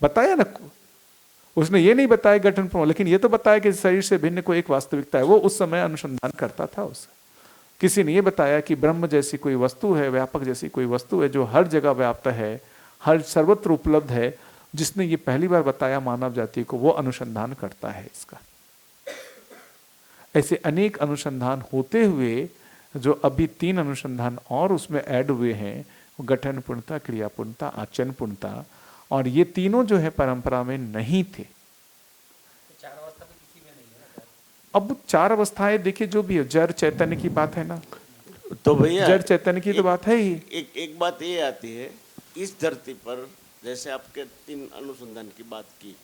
बताया ना, उसने ये नहीं बताया गठन प्रमाण, लेकिन ये तो बताया कि शरीर से भिन्न कोई एक वास्तविकता है। वो उस समय अनुसंधान करता था उससे। किसी ने ये बताया कि ब्रह्म जैसी कोई वस्तु है, व्यापक जैसी कोई वस्तु है जो हर जगह व्याप्त है, हर सर्वत्र उपलब्ध है। जिसने ये पहली बार बताया मानव जाति को, वो अनुसंधान करता है इसका। ऐसे अनेक अनुसंधान होते हुए जो अभी 3 अनुसंधान और उसमें ऐड हुए हैं, वो गठन पूर्णता, क्रिया पूर्णता, आचरण पूर्णता, और ये तीनों जो है परंपरा में नहीं थे। चार अवस्था भी किसी में नहीं है। अब 4 अवस्थाएं देखिए जो भी है, जड़ चैतन्य की बात है ना, तो भैया जड़ चैतन्य की तो बात है ही। एक बात ये आती है, इस धरती पर जैसे आपके 3 अनुसंधान की बात की,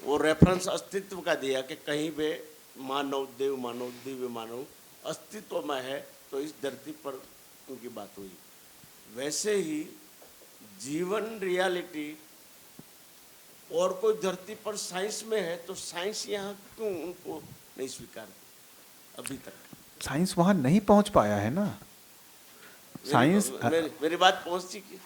वो रेफरेंस अस्तित्व का दिया कि कहीं पे मानव देव मानव दिव्य मानव अस्तित्व में है, तो इस धरती पर उनकी बात हुई। वैसे ही जीवन रियलिटी और कोई धरती पर साइंस में है, तो साइंस यहाँ क्यों उनको नहीं स्वीकार अभी तक? साइंस वहां नहीं पहुंच पाया है ना। साइंस मेरी बात पहुंचती कि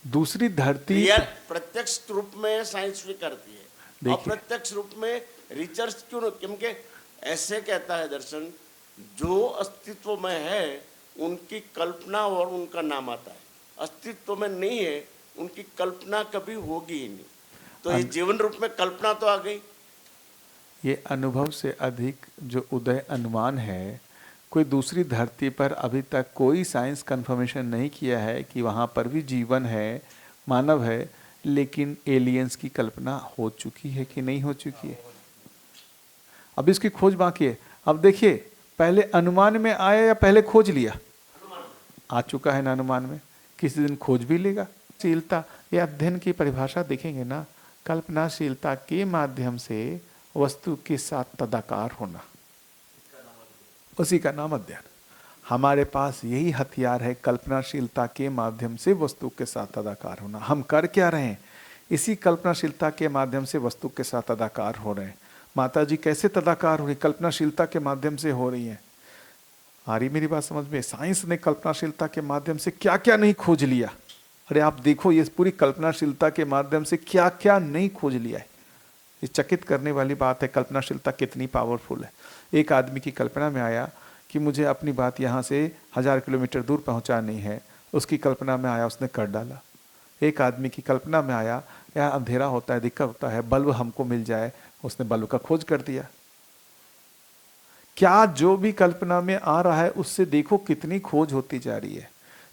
दूसरी धरती प्रत्यक्ष रूप में साइंस भी करती है, अप्रत्यक्ष रूप में रिसर्च क्यों नहीं? क्योंकि ऐसे कहता है दर्शन, जो अस्तित्व में है उनकी कल्पना और उनका नाम आता है, अस्तित्व में नहीं है उनकी कल्पना कभी होगी ही नहीं। तो ये जीवन रूप में कल्पना तो आ गई। ये अनुभव से अधिक जो उदय अनुमान है, कोई दूसरी धरती पर अभी तक कोई साइंस कंफर्मेशन नहीं किया है कि वहाँ पर भी जीवन है, मानव है, लेकिन एलियंस की कल्पना हो चुकी है कि नहीं हो चुकी है, अब इसकी खोज बाकी है। अब देखिए, पहले अनुमान में आया या पहले खोज लिया? आ चुका है ना अनुमान में, किसी दिन खोज भी लेगा। शीलता, ये अध्ययन की परिभाषा देखेंगे ना, कल्पनाशीलता के माध्यम से वस्तु के साथ तदाकार होना, उसी का नाम अध्ययन। हमारे पास यही हथियार है, कल्पनाशीलता के माध्यम से वस्तु के साथ तदाकार होना। हम कर क्या रहे हैं? इसी कल्पनाशीलता के माध्यम से वस्तु के साथ तदाकार हो रहे हैं। माता जी कैसे तदाकार हो रही? कल्पनाशीलता के माध्यम से हो रही है। आ रही मेरी बात समझ में? साइंस ने कल्पनाशीलता के माध्यम से क्या क्या नहीं खोज लिया। अरे आप देखो, ये पूरी कल्पनाशीलता के माध्यम से क्या क्या नहीं खोज लिया है। ये चकित करने वाली बात है, कल्पनाशीलता कितनी पावरफुल है। एक आदमी की कल्पना में आया कि मुझे अपनी बात यहाँ से 1000 किलोमीटर दूर पहुँचानी है, उसकी कल्पना में आया, उसने कर डाला। एक आदमी की कल्पना में आया, यार अंधेरा होता है, दिक्कत होता है, बल्ब हमको मिल जाए, उसने बल्ब का खोज कर दिया। क्या जो भी कल्पना में आ रहा है उससे देखो कितनी खोज होती जा रही है।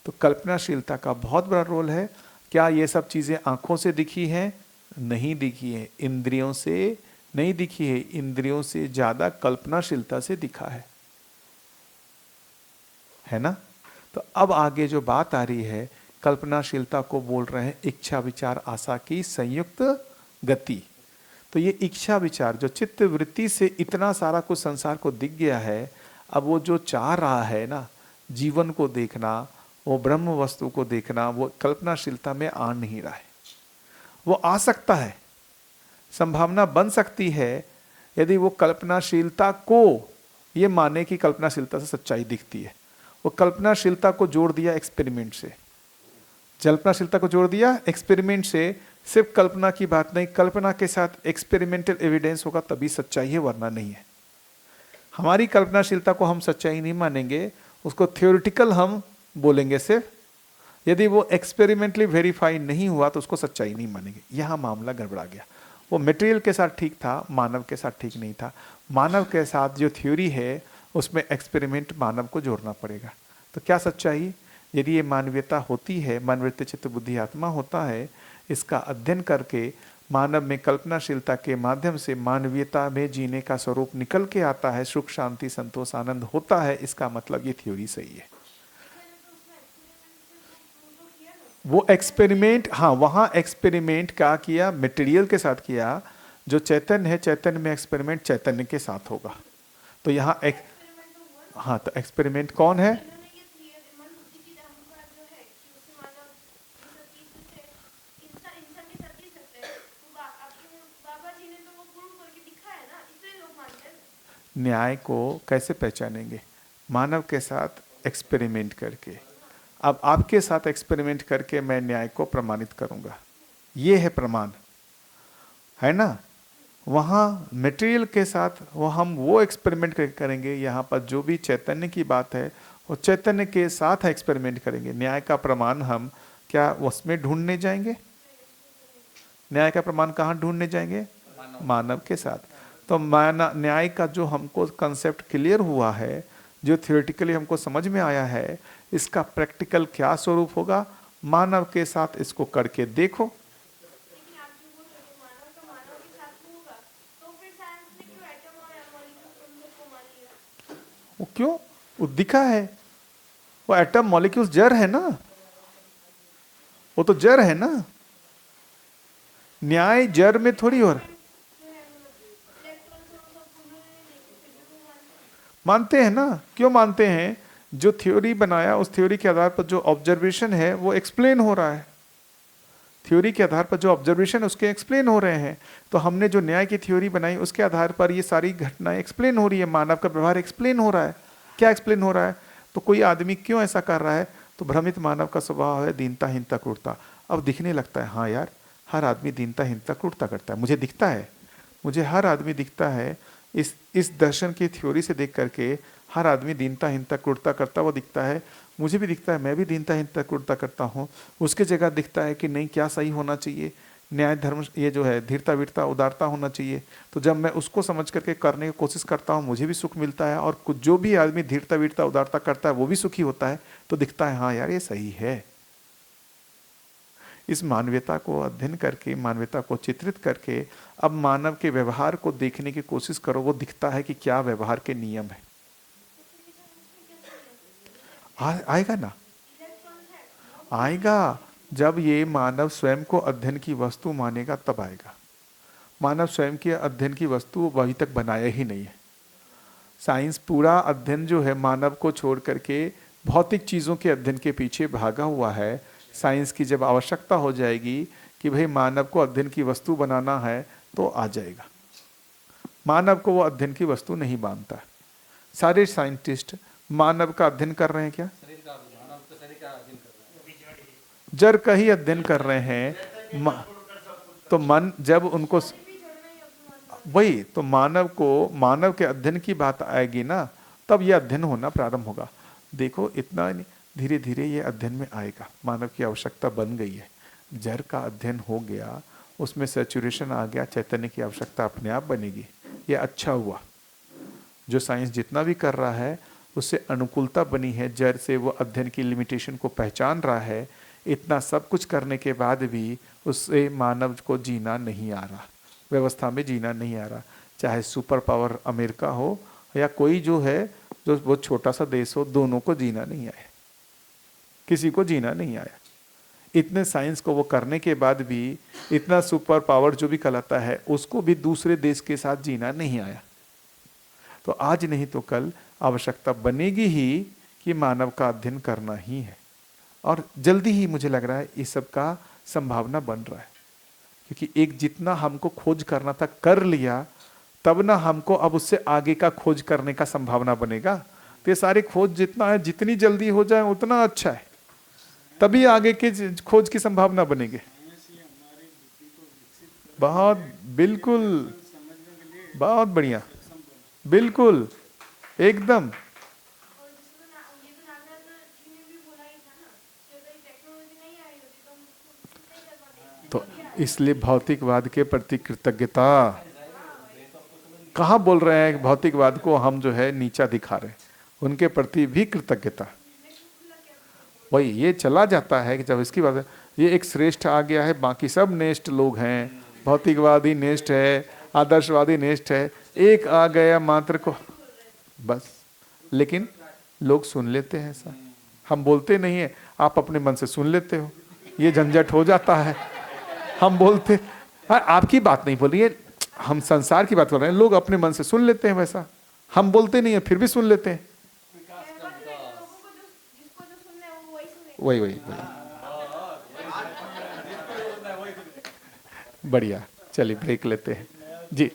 तो कल्पनाशीलता का बहुत बड़ा रोल है। क्या ये सब चीजें आंखों से दिखी हैं? नहीं दिखी है। इंद्रियों से नहीं दिखी है, इंद्रियों से ज्यादा कल्पनाशीलता से दिखा है ना। तो अब आगे जो बात आ रही है, कल्पनाशीलता को बोल रहे हैं इच्छा विचार आशा की संयुक्त गति। तो ये इच्छा विचार जो चित्त वृत्ति से इतना सारा कुछ संसार को दिख गया है, अब वो जो चाह रहा है ना, जीवन को देखना, वो ब्रह्म वस्तु को देखना वो कल्पनाशीलता में आ नहीं रहा है। वो आ सकता है, संभावना बन सकती है यदि वो कल्पनाशीलता को ये माने कि कल्पनाशीलता से सच्चाई दिखती है। वो कल्पनाशीलता को जोड़ दिया एक्सपेरिमेंट से, कल्पनाशीलता को जोड़ दिया एक्सपेरिमेंट से। सिर्फ कल्पना की बात नहीं, कल्पना के साथ एक्सपेरिमेंटल एविडेंस होगा तभी सच्चाई है, वरना नहीं है। हमारी कल्पनाशीलता को हम सच्चाई नहीं मानेंगे, उसको थ्योरेटिकल हम बोलेंगे सिर्फ। यदि वो एक्सपेरिमेंटली वेरीफाई नहीं हुआ तो उसको सच्चाई नहीं मानेंगे। यहाँ मामला गड़बड़ा गया। वो मटेरियल के साथ ठीक था, मानव के साथ ठीक नहीं था। मानव के साथ जो थ्योरी है उसमें एक्सपेरिमेंट मानव को जोड़ना पड़ेगा। तो क्या सच्चाई? यदि ये मानवीयता होती है, मानवृत्ति चित्त बुद्धि आत्मा होता है, इसका अध्ययन करके मानव में कल्पनाशीलता के माध्यम से मानवीयता में जीने का स्वरूप निकल के आता है, सुख शांति संतोष आनंद होता है, इसका मतलब ये थ्योरी सही है। वो एक्सपेरिमेंट, हाँ वहाँ एक्सपेरिमेंट क्या किया? मटेरियल के साथ किया। जो चैतन्य है, चैतन्य में एक्सपेरिमेंट चैतन्य के साथ होगा। तो यहाँ एक, हाँ तो एक्सपेरिमेंट कौन है? न्याय को कैसे पहचानेंगे? मानव के साथ एक्सपेरिमेंट करके। अब आपके साथ एक्सपेरिमेंट करके मैं न्याय को प्रमाणित करूंगा, ये है प्रमाण, है ना? वहाँ मटेरियल के साथ हम वो एक्सपेरिमेंट करेंगे। यहाँ पर जो भी चैतन्य की बात है वो चैतन्य के साथ एक्सपेरिमेंट करेंगे। न्याय का प्रमाण हम क्या उसमें ढूंढने जाएंगे? न्याय का प्रमाण कहाँ ढूंढने जाएंगे? मानव के साथ। तो न्याय का जो हमको कंसेप्ट क्लियर हुआ है, जो थियोरेटिकली हमको समझ में आया है, इसका प्रैक्टिकल क्या स्वरूप होगा? मानव के साथ इसको करके देखो। वो क्यों? वो दिखा है, वो एटम मॉलिक्यूल्स जड़ है ना, वो तो जड़ है ना। न्याय जड़ में थोड़ी और मानते हैं ना। क्यों मानते हैं? जो थ्योरी बनाया उस थ्योरी के आधार पर जो ऑब्जर्वेशन है वो एक्सप्लेन हो रहा है। थ्योरी के आधार पर जो ऑब्जर्वेशन उसके एक्सप्लेन हो रहे हैं। तो हमने जो न्याय की थ्योरी बनाई उसके आधार पर ये सारी घटनाएं एक्सप्लेन हो रही है। मानव का व्यवहार एक्सप्लेन हो रहा है। क्या एक्सप्लेन हो रहा है? तो कोई आदमी क्यों ऐसा कर रहा है? तो भ्रमित मानव का स्वभाव है दीनता हीनता क्रूरता। अब दिखने लगता है, हाँ यार हर आदमी दीनता हीनता क्रूरता करता है, मुझे दिखता है, मुझे हर आदमी दिखता है। इस दर्शन की थ्योरी से देख करके हर आदमी दीनता हीनता क्रूरता करता हुआ दिखता है। मुझे भी दिखता है, मैं भी दीनता हीनता क्रूरता करता हूँ। उसके जगह दिखता है कि नहीं, क्या सही होना चाहिए, न्याय धर्म ये जो है धीरता वीरता उदारता होना चाहिए। तो जब मैं उसको समझ करके करने की कोशिश करता हूँ मुझे भी सुख मिलता है, और कुछ जो भी आदमी धीरता वीरता उदारता करता है वो भी सुखी होता है। तो दिखता है हाँ यार ये सही है। इस मानवीयता को अध्ययन करके, मानवीयता को चित्रित करके अब मानव के व्यवहार को देखने की कोशिश करो। वो दिखता है कि क्या व्यवहार के नियम है। आएगा ना, आएगा। जब ये मानव स्वयं को अध्ययन की वस्तु मानेगा तब आएगा। मानव स्वयं के अध्ययन की वस्तु अभी तक बनाया ही नहीं है। साइंस पूरा अध्ययन जो है मानव को छोड़ करके भौतिक चीज़ों के अध्ययन के पीछे भागा हुआ है। साइंस की जब आवश्यकता हो जाएगी कि भाई मानव को अध्ययन की वस्तु बनाना है तो आ जाएगा। मानव को वो अध्ययन की वस्तु नहीं मानता। सारे साइंटिस्ट मानव का अध्ययन कर रहे हैं क्या? जड़ का ही अध्ययन कर रहे हैं। तो मन जब उनको वही तो मानव को, मानव के अध्ययन की बात आएगी ना तब ये अध्ययन होना प्रारंभ होगा। देखो इतना धीरे धीरे ये अध्ययन में आएगा। मानव की आवश्यकता बन गई है, जड़ का अध्ययन हो गया, उसमें सैचुरेशन आ गया, चैतन्य की आवश्यकता अपने आप बनेगी। ये अच्छा हुआ। जो साइंस जितना भी कर रहा है उससे अनुकूलता बनी है। जड़ से वो अध्ययन की लिमिटेशन को पहचान रहा है। इतना सब कुछ करने के बाद भी उससे मानव को जीना नहीं आ रहा, व्यवस्था में जीना नहीं आ रहा। चाहे सुपर पावर अमेरिका हो या कोई जो है जो बहुत छोटा सा देश हो, दोनों को जीना नहीं आया, किसी को जीना नहीं आया। इतने साइंस को वो करने के बाद भी, इतना सुपर पावर जो भी कहलाता है उसको भी दूसरे देश के साथ जीना नहीं आया। तो आज नहीं तो कल आवश्यकता बनेगी ही कि मानव का अध्ययन करना ही है। और जल्दी ही मुझे लग रहा है इस सब का संभावना बन रहा है, क्योंकि एक जितना हमको खोज करना था कर लिया, तब ना हमको अब उससे आगे का खोज करने का संभावना बनेगा। तो ये सारी खोज जितना है, जितनी जल्दी हो जाए उतना अच्छा है, तभी आगे के खोज की संभावना बनेगी। बहुत बिल्कुल, बहुत बढ़िया, बिल्कुल एकदम। और जिसको ये तो नागराज जी ने भी बोला ही था ना कि अगर ये टेक्नोलॉजी नहीं आई होती तो हम उसको विकसित नहीं कर पाते। तो इसलिए भौतिकवाद के प्रति कृतज्ञता। कहाँ बोल रहे हैं भौतिकवाद को हम जो है नीचा दिखा रहे हैं, उनके प्रति भी कृतज्ञता। वही ये चला जाता है कि जब इसकी बात है, ये एक श्रेष्ठ आ गया है, बाकी सब नेस्ट लोग हैं, भौतिकवादी नेस्ट है, आदर्शवादी नेस्ट है, एक आ गया मात्र को बस। लेकिन लोग सुन लेते हैं ऐसा, हम बोलते नहीं है, आप अपने मन से सुन लेते हो, ये झंझट हो जाता है। हम बोलते, हाँ आपकी बात नहीं बोल रही है, हम संसार की बात कर रहे हैं, लोग अपने मन से सुन लेते हैं वैसा, हम बोलते नहीं है फिर भी सुन लेते हैं। वही वही बढ़िया, चलिए ब्रेक लेते हैं जी।